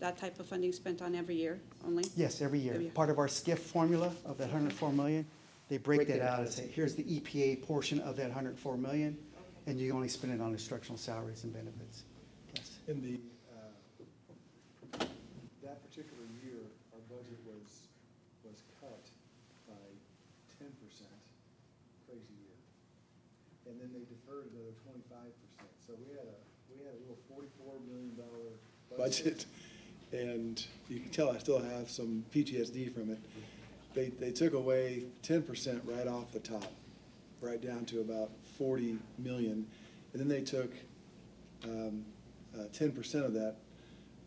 that type of funding spent on every year only? Yes, every year. Every year. Part of our SCIF formula of that 104 million, they break that out and say, here's the EPA portion of that 104 million, and you only spend it on instructional salaries and benefits. Yes. In the, that particular year, our budget was cut by 10%, crazy year. And then they deferred another 25%. So we had a little $44 million budget. And you can tell I still have some PTSD from it. They took away 10% right off the top, right down to about 40 million. And then they took 10% of that,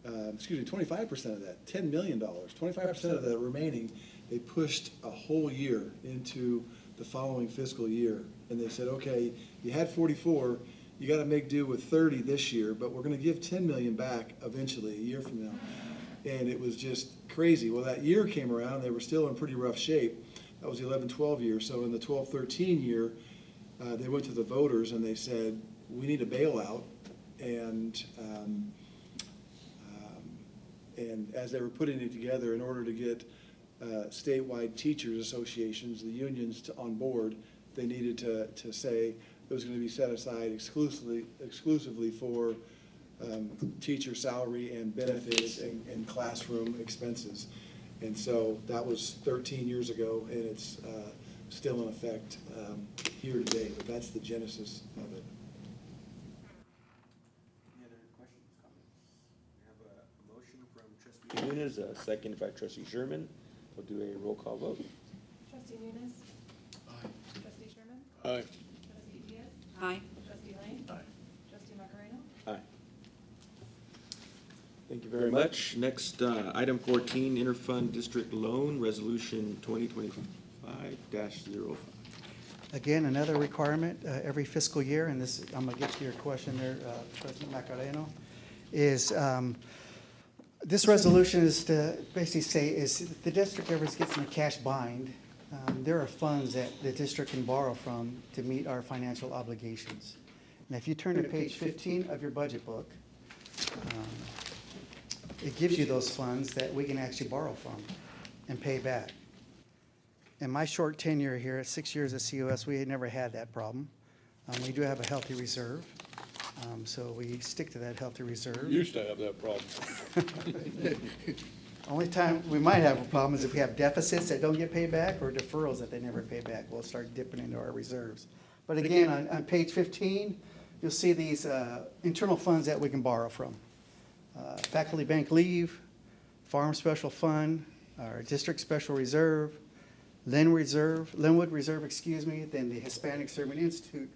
25% of that, $10 million, 25% of the remaining, they pushed a whole year into the following fiscal year. And they said, okay, you had 44, you gotta make do with 30 this year, but we're gonna give 10 million back eventually, a year from now. And it was just crazy. Well, that year came around, they were still in pretty rough shape. That was the 11-12 year. So in the 12-13 year, they went to the voters and they said, we need a bailout. And as they were putting it together, in order to get statewide teachers associations, the unions on board, they needed to say it was going to be set aside exclusively for teacher salary and benefits and classroom expenses. And so that was 13 years ago, and it's still in effect here today, but that's the genesis of it. Any other questions, comments? We have a motion from Trustee Nunes, a second by Trustee Sherman. We'll do a roll call vote. Trustee Nunes? Aye. Trustee Sherman? Aye. Trustee Diaz? Aye. Trustee Lane? Aye. Trustee Macareno? Aye. Thank you very much. Next, item 14, Interfund District Loan, Resolution 2025-05. Again, another requirement every fiscal year, and this, I'm going to get to your question there, President Macareno, is this resolution is to basically say is if the district ever gets in a cash bind, there are funds that the district can borrow from to meet our financial obligations. And if you turn to page 15 of your budget book, it gives you those funds that we can actually borrow from and pay back. In my short tenure here, 6 years at COS, we had never had that problem. We do have a healthy reserve, so we stick to that healthy reserve. We used to have that problem. Only time we might have a problem is if we have deficits that don't get paid back or deferrals that they never pay back. We'll start dipping into our reserves. But again, on page 15, you'll see these internal funds that we can borrow from. Faculty bank leave, farm special fund, our district special reserve, Linwood Reserve, then the Hispanic Servant Institute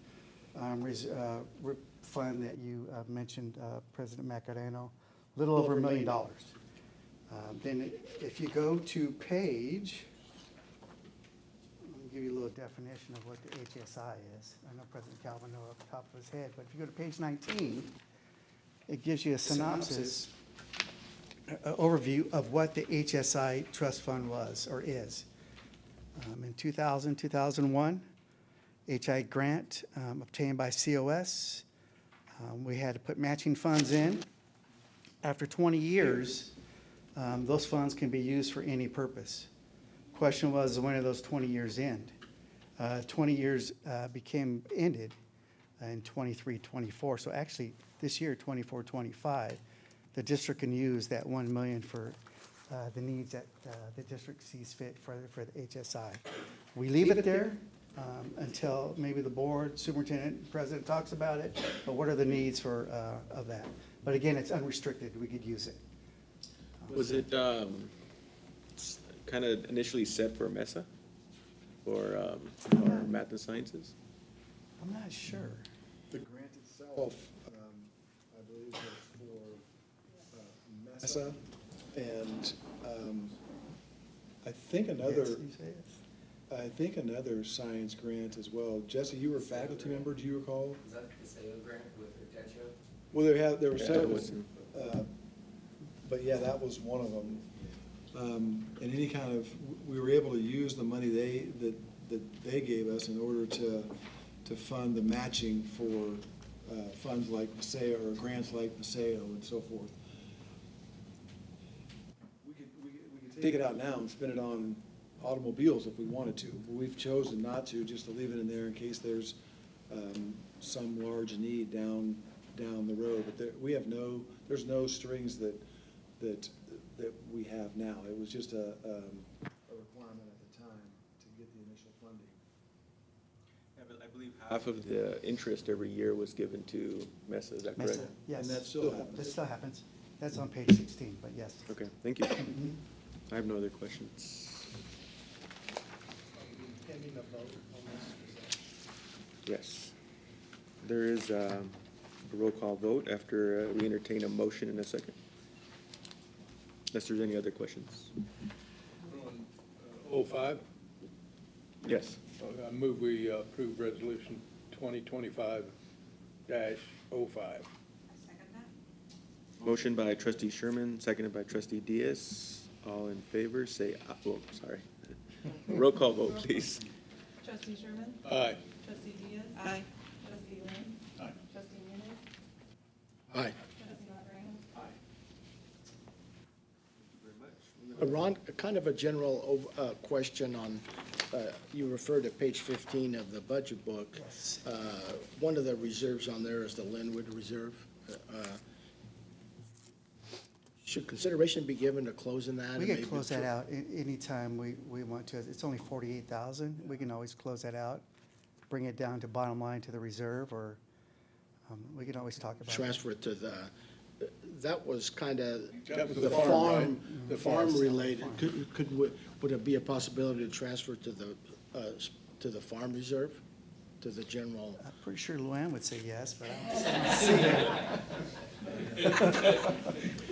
fund that you mentioned, President Macareno, a little over $1 million. Then if you go to page, let me give you a little definition of what the HSI is. I know President Calvin knows off the top of his head, but if you go to page 19, it gives you a synopsis, overview of what the HSI trust fund was or is. In 2000, 2001, HI grant obtained by COS. We had to put matching funds in. After 20 years, those funds can be used for any purpose. Question was, when do those 20 years end? 20 years ended in 23, 24. So actually, this year, 24, 25, the district can use that $1 million for the needs that the district sees fit for the HSI. We leave it there until maybe the board, superintendent, president talks about it, but what are the needs for of that? But again, it's unrestricted, we could use it. Was it kind of initially set for MESA or math and sciences? I'm not sure. The grant itself, I believe, was for MESA, and I think another, Yes, you say yes. I think another science grant as well. Jesse, you were a faculty member, do you recall? Is that the SAO grant with Decho? Well, there were Yeah, several, it was. but yeah, that was one of them. And any kind of, we were able to use the money that they gave us in order to fund the matching for funds like Paseo or grants like Paseo and so forth. We could take it out now and spend it on automobiles if we wanted to, but we've chosen not to, just to leave it in there in case there's some large need down the road. But we have there's no strings that we have now. It was just a requirement at the time to get the initial funding. Yeah, but I believe half of the interest every year was given to MESA, is that correct? Mesa, yes. And that still happens. That still happens. That's on page 16, but yes. Okay, thank you. I have no other questions. Pending a vote on this. Yes. There is a roll call vote after we entertain a motion in a second. Unless there's any other questions. On 05, Yes. I move we approve resolution 2025-05. Motion by trustee Sherman, seconded by trustee Diaz. All in favor, say, oh, sorry. Roll call vote, please. Trustee Sherman? Aye. Trustee Diaz? Aye. Trustee Lane? Aye. Trustee Nunes? Aye. Trustee Macaroni? Ron, kind of a general question on, you refer to page 15 of the budget book. One of the reserves on there is the Linwood Reserve. Should consideration be given to closing that? We and can maybe close that out anytime we want to. It's only 48,000. We can always close that out, bring it down to bottom line to the reserve, or we can always talk about it. Transfer it to the, that was kind of That was the the farm, farm, right? the farm related. Would it be a possibility to transfer to the farm reserve, to the general? I'm pretty sure Luann would say yes, but I don't see it.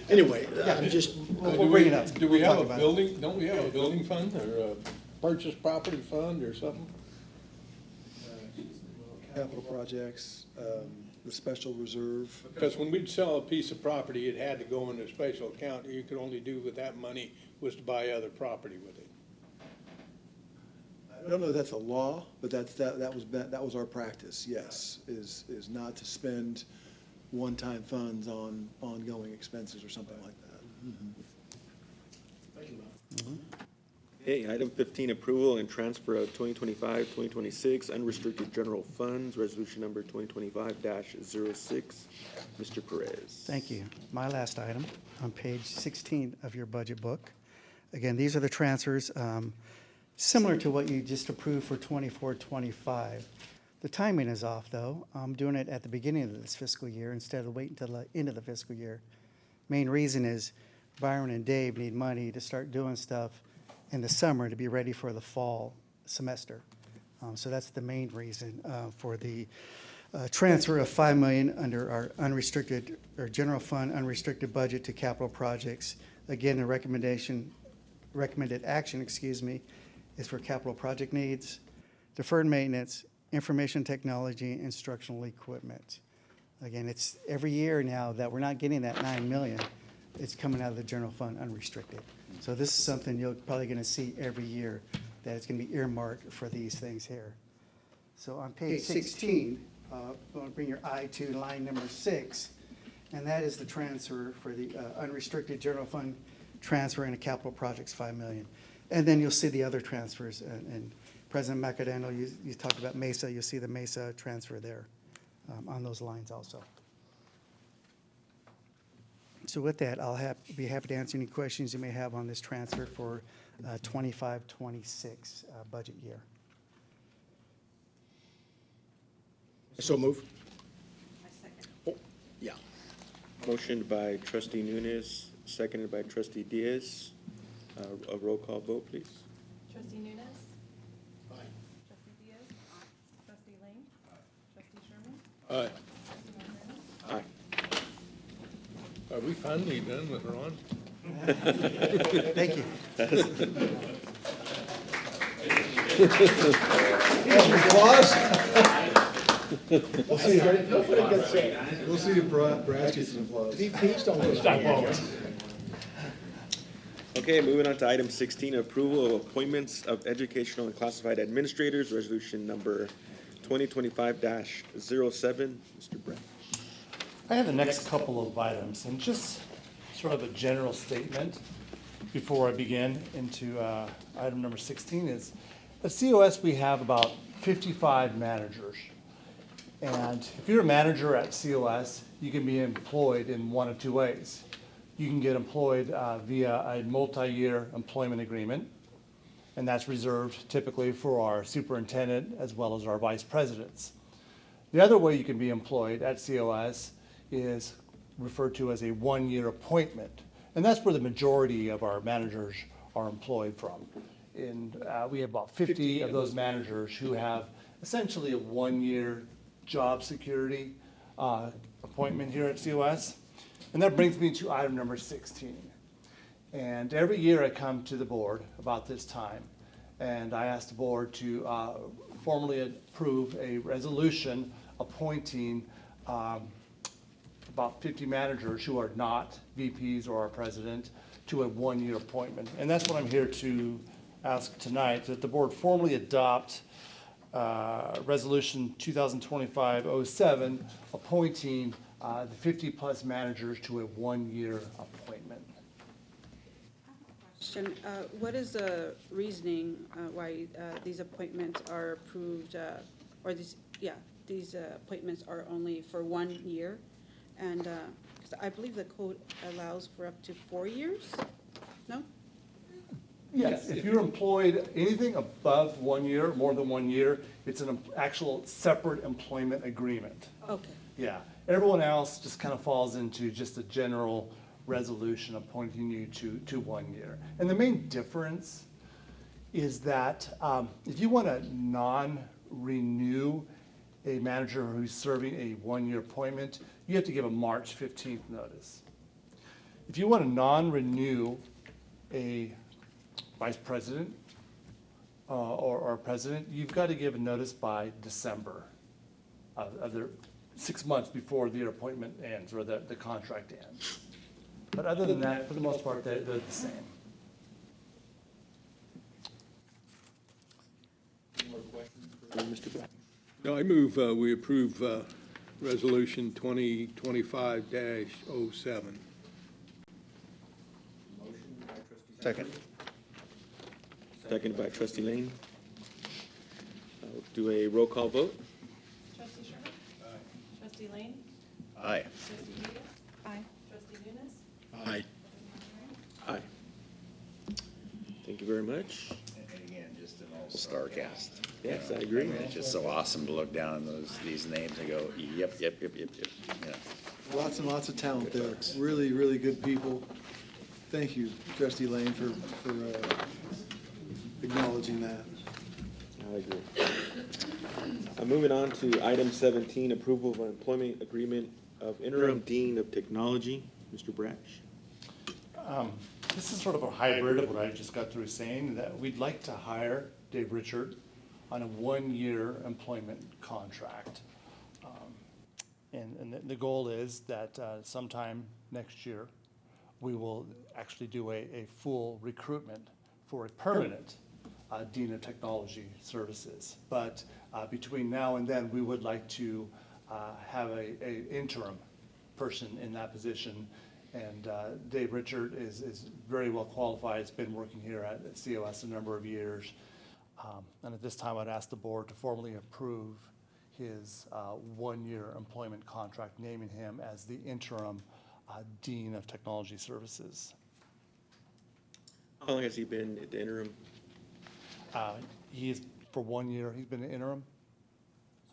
Anyway, I'm just, We'll bring it up. Do we We'll have talk a about it. building, don't we have a building fund or a purchase property fund or something? Capital projects, the special reserve. Because when we'd sell a piece of property, it had to go in a special account. You could only do with that money was to buy other property with it. I don't know if that's a law, but that was our practice, yes, is not to spend one-time funds on ongoing expenses or something like that. Okay, item 15, approval and transfer of 2025-2026 unrestricted general funds, resolution number 2025-06. Mr. Perez. Thank you. My last item on page 16 of your budget book. Again, these are the transfers, similar to what you just approved for 24-25. The timing is off, though. I'm doing it at the beginning of this fiscal year instead of waiting until the end of the fiscal year. Main reason is Byron and Dave need money to start doing stuff in the summer to be ready for the fall semester. So that's the main reason for the transfer of $5 million under our unrestricted, or general fund unrestricted budget to capital projects. Again, the recommended action, is for capital project needs, deferred maintenance, information technology, instructional equipment. Again, it's every year now that we're not getting that $9 million, it's coming out of the general fund unrestricted. So this is something you're probably gonna see every year, that it's gonna be earmarked for these things here. So on page 16, I'm gonna bring your eye to line number 6, and that is the transfer for the unrestricted general fund transfer into capital projects, $5 million. And then you'll see the other transfers, and President Macadano, you talked about Mesa, you'll see the Mesa transfer there on those lines also. So with that, I'll be happy to answer any questions you may have on this transfer for 25-26 budget year. so move. Oh, yeah. Motion by trustee Nunes, seconded by trustee Diaz. A roll call vote, please. Trustee Nunes? Aye. Trustee Diaz? Trustee Lane? Trustee Sherman? Aye. Trustee Macaroni? Aye. Are we finally done with Ron? Thank you. We'll see if Brad gets some applause. Please don't go. Okay, moving on to item 16, approval of appointments of educational and classified administrators, resolution number 2025-07. Mr. Brett. I have the next couple of items, and just sort of a general statement before I begin into item number 16 is, at COS we have about 55 managers. And if you're a manager at COS, you can be employed in one of two ways. You can get employed via a multi-year employment agreement, and that's reserved typically for our superintendent as well as our vice presidents. The other way you can be employed at COS is referred to as a one-year appointment, and that's where the majority of our managers are employed from. And we have about 50 of those managers who have essentially a one-year job security appointment here at COS. And that brings me to item number 16. And every year I come to the board about this time, and I asked the board to formally approve a resolution appointing about 50 managers who are not VPs or our president to a one-year appointment. And that's what I'm here to ask tonight, that the board formally adopt Resolution 2025-07, appointing the 50-plus managers to a one-year appointment. Question, what is the reasoning why these appointments are approved, or these appointments are only for 1 year? And, 'cause I believe the code allows for up to 4 years, no? Yes, if you're employed anything above 1 year, more than 1 year, it's an actual separate employment agreement. Okay. Yeah, everyone else just kind of falls into just a general resolution appointing you to 1 year. And the main difference is that if you want to non-renew a manager who's serving a 1-year appointment, you have to give a March 15th notice. If you want to non-renew a vice president or president, you've got to give a notice by December of their 6 months before their appointment ends or the contract ends. But other than that, for the most part, they're the same. Any more questions for Mr. Black? No, I move we approve Resolution 2025-07. Second. Seconded by trustee Lane. I'll do a roll call vote. Trustee Sherman? Aye. Trustee Lane? Aye. Trustee Diaz? Aye. Trustee Nunes? Aye. Aye. Thank you very much. And again, just an all-star cast. Yes, I agree. It's just so awesome to look down these names and go, yep. Yeah. Lots and lots of talent there. Really, really good people. Thank you, trustee Lane, for acknowledging that. I agree. Moving on to item 17, approval of an employment agreement of interim dean of technology, Mr. Bratch. This is sort of a hybrid of what I just got through saying, that we'd like to hire Dave Richard on a 1-year employment contract. And the goal is that sometime next year, we will actually do a full recruitment for a permanent Dean of Technology Services. But between now and then, we would like to have a interim person in that position. And Dave Richard is very well qualified. He's been working here at COS a number of years. And at this time, I'd ask the board to formally approve his 1-year employment contract, naming him as the interim Dean of Technology Services. How long has he been at the interim? He is, for 1 year, he's been an interim.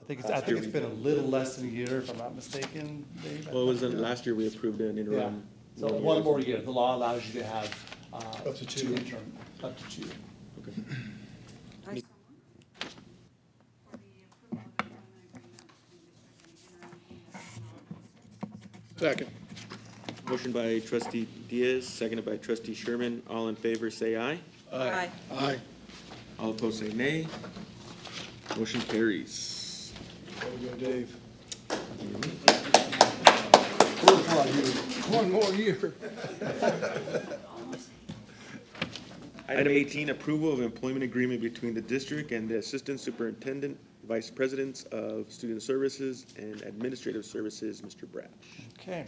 I think it's been a little less than a year, if I'm not mistaken, Dave. Well, it was last year we approved an Yeah, interim. so 1 more year. The law allows you to have Up to 2. 2 interim, up to 2. Okay. I so moved. For the approval of employment agreement between the district and the interim dean of technology. Second. Motion by trustee Diaz, seconded by trustee Sherman. All in favor, say aye. Aye. Aye. All opposed, say nay. Motion carries. There we go, Dave. One more year. Item 18, approval of employment agreement between the district and the assistant superintendent, vice presidents of student services and administrative services, Mr. Bratch. Okay.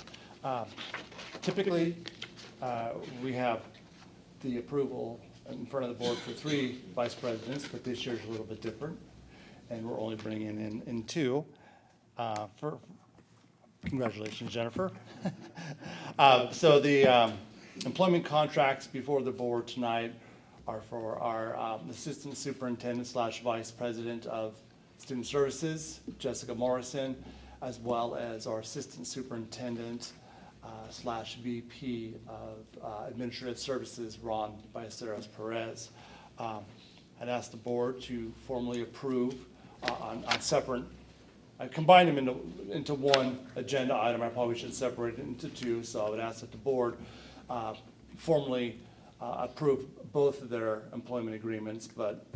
Typically, we have the approval in front of the board for 3 vice presidents, but this year's a little bit different, and we're only bringing in 2. Congratulations, Jennifer. So the employment contracts before the board tonight are for our assistant superintendent / vice president of student services, Jessica Morrison, as well as our assistant superintendent / VP of administrative services, Ron Ballesteros Perez. I'd ask the board to formally approve on separate. I combined them into one agenda item. I probably should separate it into 2, so I would ask that the board formally approve both of their employment agreements, but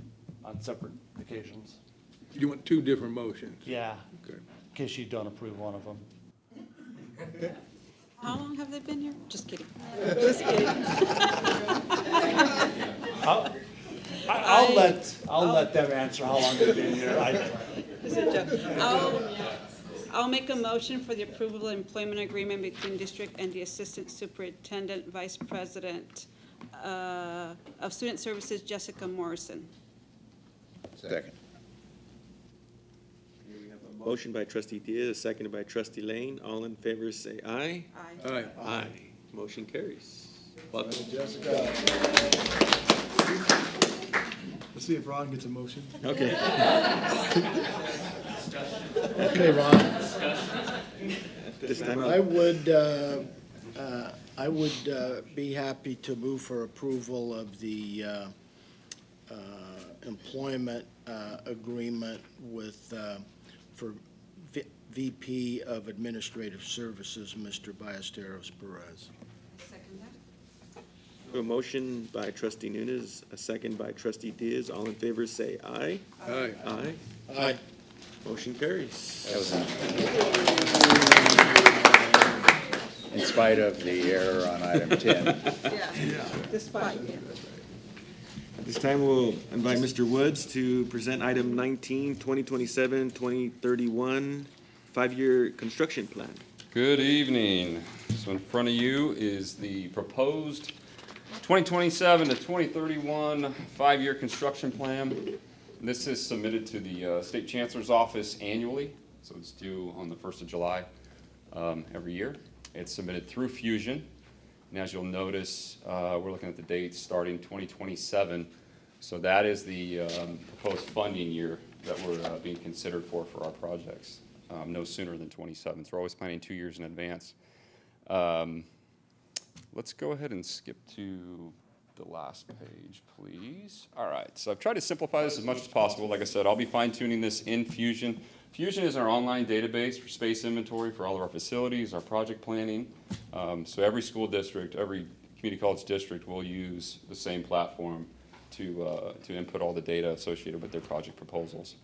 on separate occasions. You want two different motions? Yeah, Okay. in case you don't approve one of them. How long have they been here? Just kidding. Just kidding. I'll let them answer how long they've been here. It's a joke. I'll make a motion for the approval of the employment agreement between district and the Assistant Superintendent Vice President of Student Services, Jessica Morrison. Second. We have a motion by trustee Diaz, seconded by trustee Lane. All in favor say aye. Aye. Aye. Aye. Motion carries. Welcome. Jessica. Let's see if Ron gets a motion. Okay. Okay, Ron. At this time, I would be happy to move for approval of the employment agreement with, for VP of Administrative Services, Mr. Ballesteros Perez. Second that. a motion by trustee Nunes, a second by trustee Diaz. All in favor say aye. Aye. Aye. Aye. Motion carries. That was in spite of the error on item 10. Yeah, despite. At this time, we'll invite Mr. Woods to present item 19, 2027-2031, five-year construction plan. Good evening. So in front of you is the proposed 2027 to 2031 five-year construction plan. This is submitted to the State Chancellor's Office annually, so it's due on the 1st of July every year. It's submitted through Fusion, and as you'll notice, we're looking at the dates starting 2027. So that is the proposed funding year that we're being considered for our projects. No sooner than 27. So we're always planning 2 years in advance. Let's go ahead and skip to the last page, please. All right, so I've tried to simplify this as much as possible. Like I said, I'll be fine-tuning this in Fusion. Fusion is our online database for space inventory for all of our facilities, our project planning. So every school district, every community college district will use the same platform to input all the data associated with their project proposals.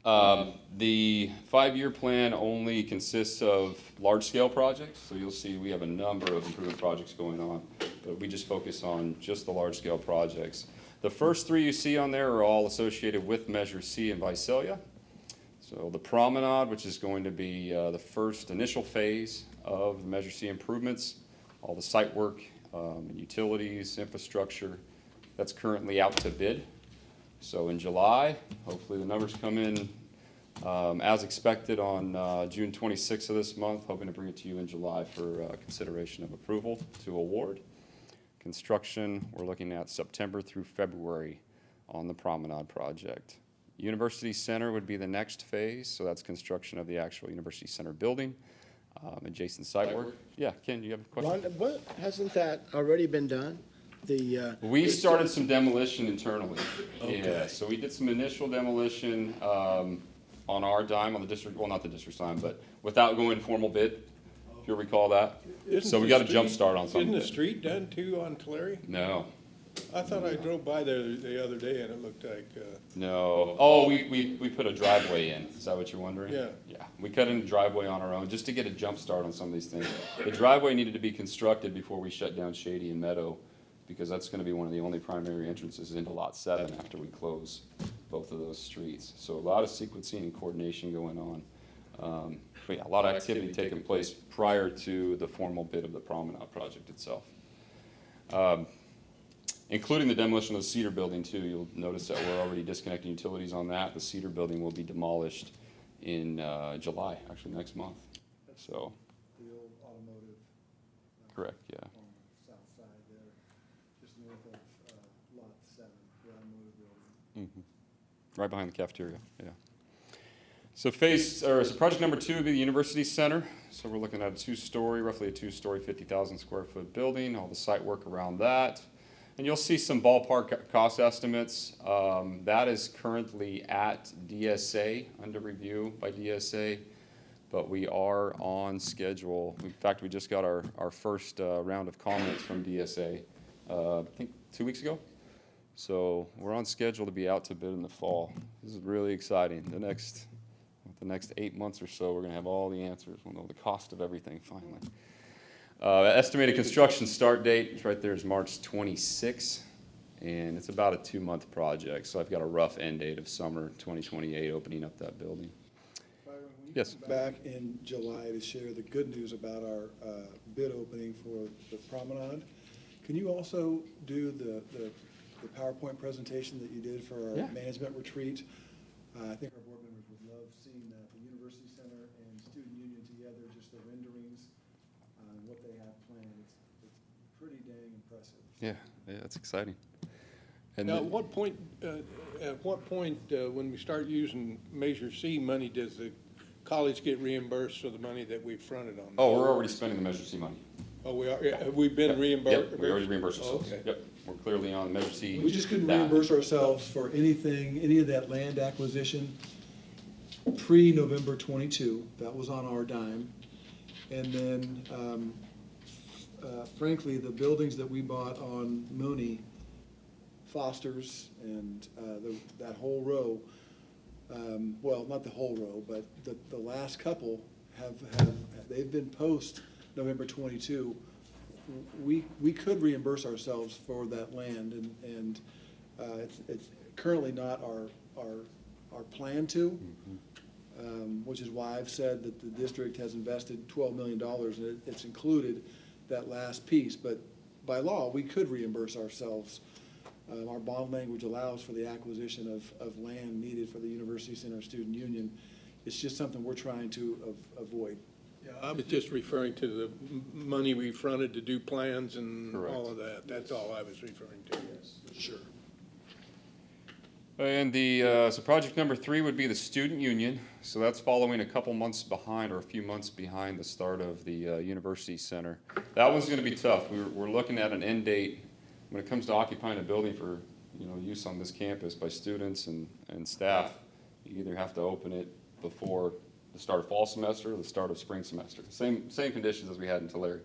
The five-year plan only consists of large-scale projects, so you'll see we have a number of improvement projects going on, but we just focus on just the large-scale projects. The first three you see on there are all associated with Measure C and Visalia. So the promenade, which is going to be the first initial phase of the Measure C improvements, all the site work, utilities, infrastructure, that's currently out to bid. So in July, hopefully the numbers come in as expected on June 26th of this month, hoping to bring it to you in July for consideration of approval to award. Construction, we're looking at September through February on the Promenade project. University Center would be the next phase, so that's construction of the actual University Center building, adjacent site work. Yeah, Ken, you have a question? Ron, what, hasn't that already been done? We started some demolition internally. Okay. Yeah, so we did some initial demolition on our dime, on the district, well, not the district's dime, but without going formal bid, if you recall that. So we got a jump start on some of Isn't the it. street done too on Tulare? No, I thought I drove by there the other day and it looked like, no. Oh, we put a driveway in. Is that what you're wondering? Yeah. Yeah, we cut in a driveway on our own just to get a jump start on some of these things. The driveway needed to be constructed before we shut down Shady and Meadow, because that's going to be one of the only primary entrances into Lot 7 after we close both of those streets. So a lot of sequencing and coordination going on. But yeah, a lot of activity taking place prior to the formal bid of the Promenade project itself. Including the demolition of the Cedar building too. You'll notice that we're already disconnecting utilities on that. The Cedar building will be demolished in July, actually next month. So. The old automotive. Correct, yeah. On the south side there, just north of Lot 7, the automotive building. Right behind the cafeteria, yeah. So project number 2 would be the University Center. So we're looking at a two-story, roughly a two-story, 50,000 square foot building, all the site work around that. And you'll see some ballpark cost estimates. That is currently at DSA, under review by DSA, but we are on schedule. In fact, we just got our first round of comments from DSA, I think 2 weeks ago. So we're on schedule to be out to bid in the fall. This is really exciting. The next 8 months or so, we're going to have all the answers. We'll know the cost of everything finally. Estimated construction start date, right there, is March 26th, and it's about a 2-month project. So I've got a rough end date of summer 2028, opening up that building. Byron, when you Yes. come back in July to share the good news about our bid opening for the promenade, can you also do the PowerPoint presentation that you did for our Yeah. management retreat? I think our board members would love seeing the University Center and Student Union together, just the renderings, what they have planned. It's pretty dang impressive. Yeah, it's exciting. And Now, the- at what point, when we start using Measure C money, does the college get reimbursed for the money that we fronted on? Oh, we're already spending the Measure C money. Oh, we are, have we been reimbursed? Yep, we already reimbursed Oh, ourselves. okay. Yep, we're clearly on Measure C. We just couldn't that. reimburse ourselves for anything, any of that land acquisition pre-November 22. That was on our dime. And then, frankly, the buildings that we bought on Mooney, Foster's, and that whole row, well, not the whole row, but the last couple they've been post-November 22. We could reimburse ourselves for that land, and it's currently not our plan to, which is why I've said that the district has invested $12 million, and it's included that last piece. But by law, we could reimburse ourselves. Our bond language allows for the acquisition of land needed for the University Center Student Union. It's just something we're trying to avoid. Yeah, I was just referring to the money we fronted to do plans and Correct. all of that. That's all I was referring to. Sure. And so project number 3 would be the Student Union. So that's following a couple months behind, or a few months behind, the start of the University Center. That one's going to be tough. We're looking at an end date when it comes to occupying a building for use on this campus by students and staff. You either have to open it before the start of fall semester or the start of spring semester. Same conditions as we had in Tulare.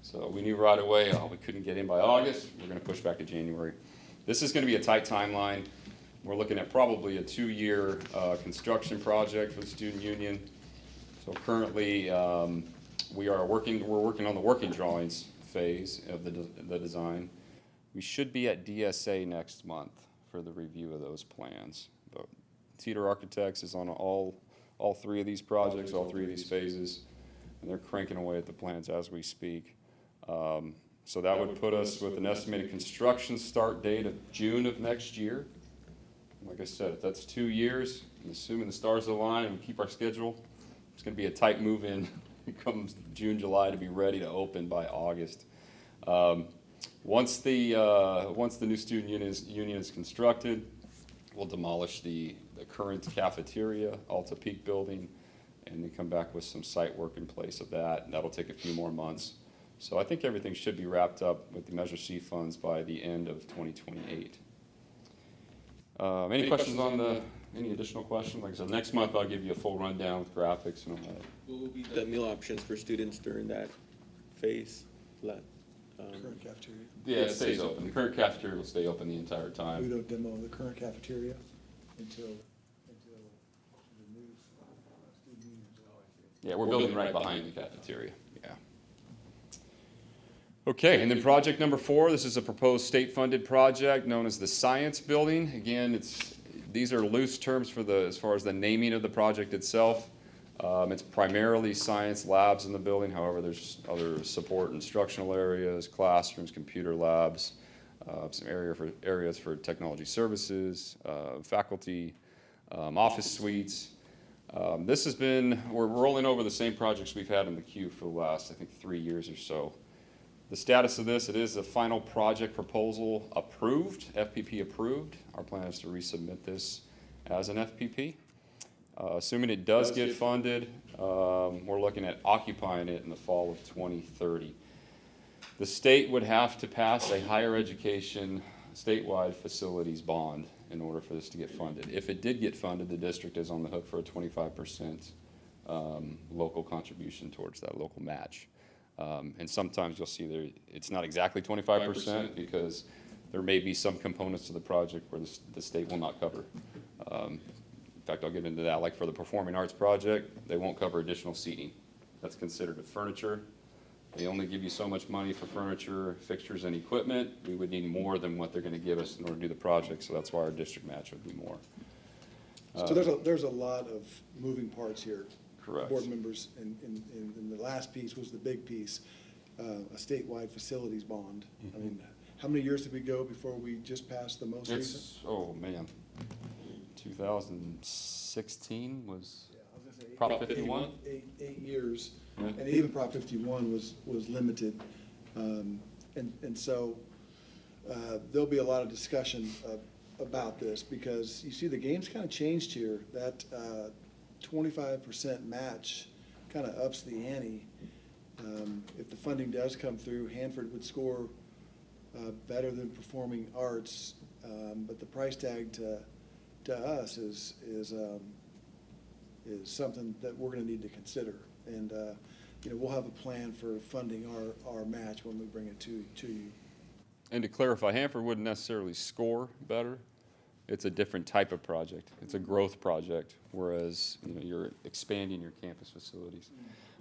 So we knew right away, we couldn't get in by August. We're going to push back to January. This is going to be a tight timeline. We're looking at probably a 2-year construction project for the Student Union. So currently, we're working on the working drawings phase of the design. We should be at DSA next month for the review of those plans. But Teeter Architects is on all 3 of these projects, all 3 of these phases, and they're cranking away at the plans as we speak. So that would put us with an estimated construction start date of June of next year. Like I said, if that's 2 years, and assuming the stars align and we keep our schedule, it's going to be a tight move in. It comes June, July to be ready to open by August. Once the new student union is constructed, we'll demolish the current cafeteria, Alta Peak building, and then come back with some site work in place of that. And that'll take a few more months. So I think everything should be wrapped up with the Measure C funds by the end of 2028. Any questions on any additional questions? Like I said, next month I'll give you a full rundown with graphics and all that. What will be the meal options for students during that phase? Current cafeteria. Yeah, it stays open. The current cafeteria will stay open the entire We time. don't demo the current cafeteria until the new student union. Yeah, we're building right behind the cafeteria, yeah. Okay, and then project number 4, this is a proposed state-funded project known as the Science Building. Again, these are loose terms for as far as the naming of the project itself. It's primarily science labs in the building. However, there's other support instructional areas, classrooms, computer labs, some areas for technology services, faculty, office suites. We're rolling over the same projects we've had in the queue for the last, I think, 3 years or so. The status of this, it is a final project proposal approved, FPP approved. Our plan is to resubmit this as an FPP. Assuming it does get funded, we're looking at occupying it in the fall of 2030. The state would have to pass a higher education statewide facilities bond in order for this to get funded. If it did get funded, the district is on the hook for a 25% local contribution towards that local match. And sometimes you'll see it's not exactly 25% because There may be some components to the project where the state will not cover. In fact, I'll get into that. Like for the Performing Arts project, they won't cover additional seating. That's considered a furniture. They only give you so much money for furniture, fixtures, and equipment. We would need more than what they're going to give us in order to do the project, so that's why our district match would be more. So there's a lot of moving parts here. Correct. Board members, and the last piece was the big piece, a statewide facilities bond. I mean, how many years did we go before we just passed the most recent? Oh, man. 2016 was Yeah, I was gonna say Prop 51? Eight years, Yeah. and even Prop 51 was limited. And so there'll be a lot of discussion about this, because you see the game's kind of changed here. That 25% match kind of ups the ante. If the funding does come through, Hanford would score better than Performing Arts, but the price tag to us is something that we're going to need to consider. And we'll have a plan for funding our match when we bring it to you. And to clarify, Hanford wouldn't necessarily score better. It's a different type of project. It's a growth project, whereas you're expanding your campus facilities.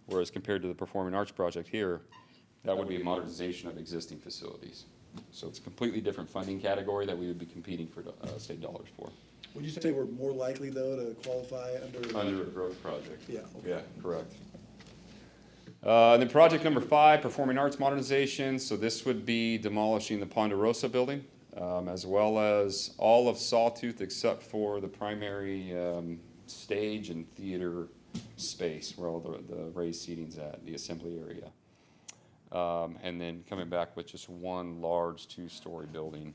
Whereas compared to the Performing Arts project here, that would be a modernization of existing facilities. So it's a completely different funding category that we would be competing for state dollars for. Would you say we're more likely, though, to qualify Under a growth project. Yeah. Okay. Yeah, correct. And then project number 5, Performing Arts Modernization. So this would be demolishing the Ponderosa building, as well as all of Sawtooth except for the primary stage and theater space where all the raised seating's at, the assembly area. And then coming back with just one large 2-story building.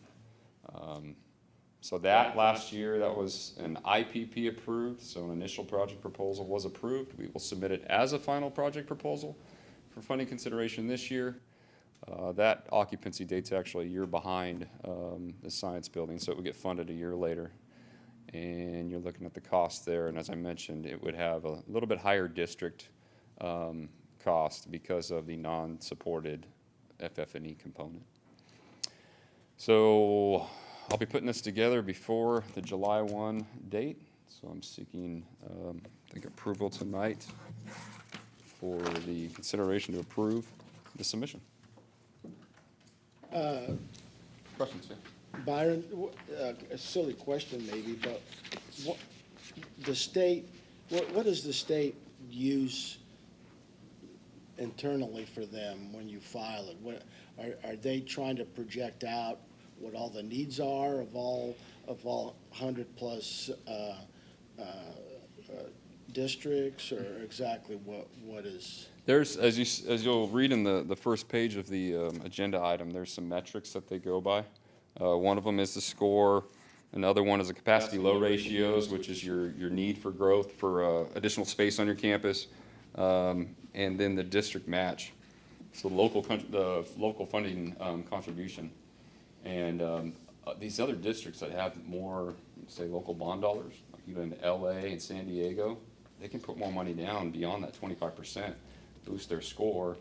So that last year, that was an IPP approved, so an initial project proposal was approved. We will submit it as a final project proposal for funding consideration this year. That occupancy date's actually a year behind the science building, so it would get funded a year later. And you're looking at the cost there, and as I mentioned, it would have a little bit higher district cost because of the non-supported FF&E component. So I'll be putting this together before the July 1 date, so I'm seeking, I think, approval tonight for the consideration to approve the submission. Questions, yeah? Byron, a silly question maybe, but what does the state use internally for them when you file it? What, are they trying to project out what all the needs are of all 100+ districts, or exactly what is? There's, as you'll read in the first page of the agenda item, there's some metrics that they go by. One of them is the score. Another one is the capacity load ratios, which is your need for growth for additional space on your campus. And then the district match, so the local funding contribution. And these other districts that have more, say, local bond dollars, like even LA and San Diego, they can put more money down beyond that 25%, boost their score,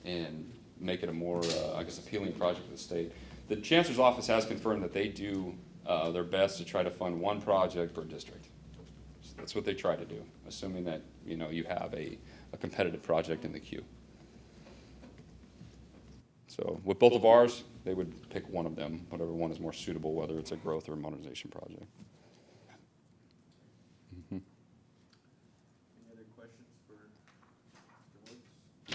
and make it a more, I guess, appealing project for the state. The Chancellor's office has confirmed that they do their best to try to fund one project per district. So that's what they try to do, assuming that you have a competitive project in the queue. So with both of ours, they would pick one of them, whatever one is more suitable, whether it's a growth or a modernization project. Any other questions for Mr. Woods? I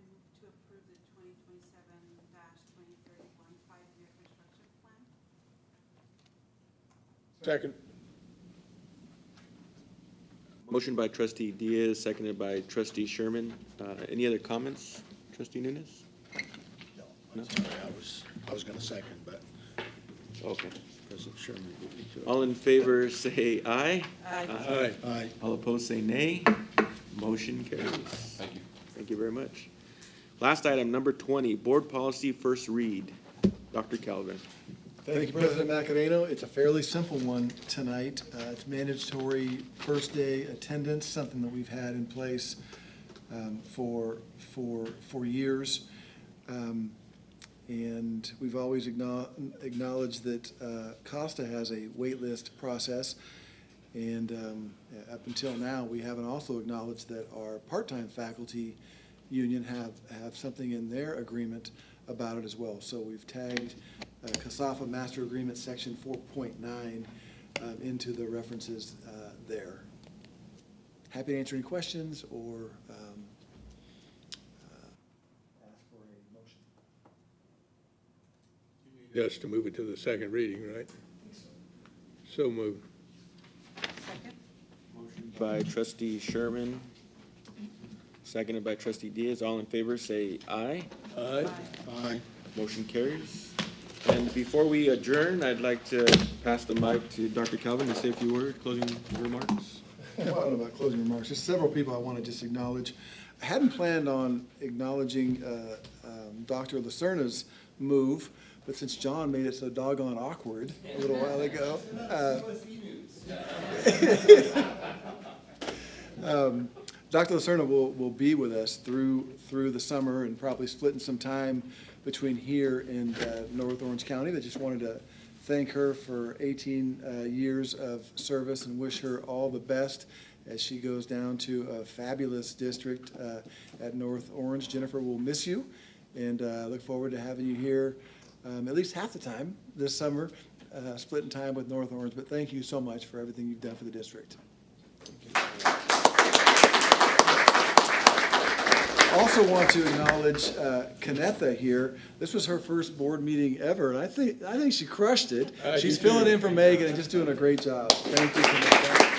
move to approve the 2027-2031 5-year construction plan. Second. Motion by trustee Diaz, seconded by trustee Sherman. Any other comments, trustee Nunes? No? Sorry, I was going to second, but Okay. President Sherman beat me to it. All in favor, say aye. Aye. Aye. All opposed, say nay. Motion carries. Thank you. Thank you very much. Last item, number 20, board policy first read. Dr. Calvin. Thank you, President Macareno. It's a fairly simple one tonight. It's mandatory first day attendance, something that we've had in place for years. And we've always acknowledged that Costa has a wait list process. And up until now, we haven't also acknowledged that our part-time faculty union have something in their agreement about it as well. So we've tagged CASAFA Master Agreement Section 4.9 into the references there. Happy to answer any questions or ask for a motion. Just to move it to the second reading, right? So moved. By trustee Sherman, seconded by trustee Diaz. All in favor, say aye. Aye. Aye. Motion carries. And before we adjourn, I'd like to pass the mic to Dr. Calvin to say a few words, closing remarks. I don't know about closing remarks. There's several people I want to just acknowledge. I hadn't planned on acknowledging Dr. Lacerna's move, but since John made it so doggone awkward a little while ago. Dr. Lacerna will be with us through the summer and probably splitting some time between here and North Orange County. I just wanted to thank her for 18 years of service and wish her all the best as she goes down to a fabulous district at North Orange. Jennifer, will miss you, and look forward to having you here at least half the time this summer, splitting time with North Orange. But thank you so much for everything you've done for the district. Also want to acknowledge Kennetha here. This was her first board meeting ever, and I think she crushed it. She's filling in for Megan and just doing a great job. Thank you, Kennetha.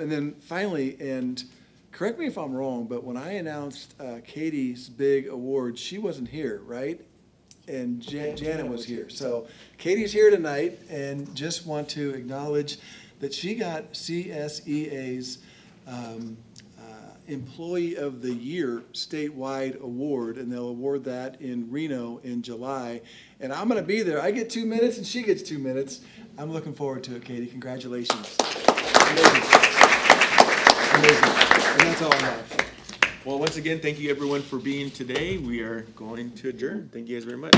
And then finally, and correct me if I'm wrong, but when I announced Katie's big award, she wasn't here, right? And Janet was here. So Katie's here tonight, and just want to acknowledge that she got CSEA's Employee of the Year statewide award, and they'll award that in Reno in July. And I'm going to be there. I get 2 minutes, and she gets 2 minutes. I'm looking forward to it, Katie. Congratulations. Amazing. Amazing. And that's all I have. Well, once again, thank you everyone for being today. We are going to adjourn. Thank you guys very much.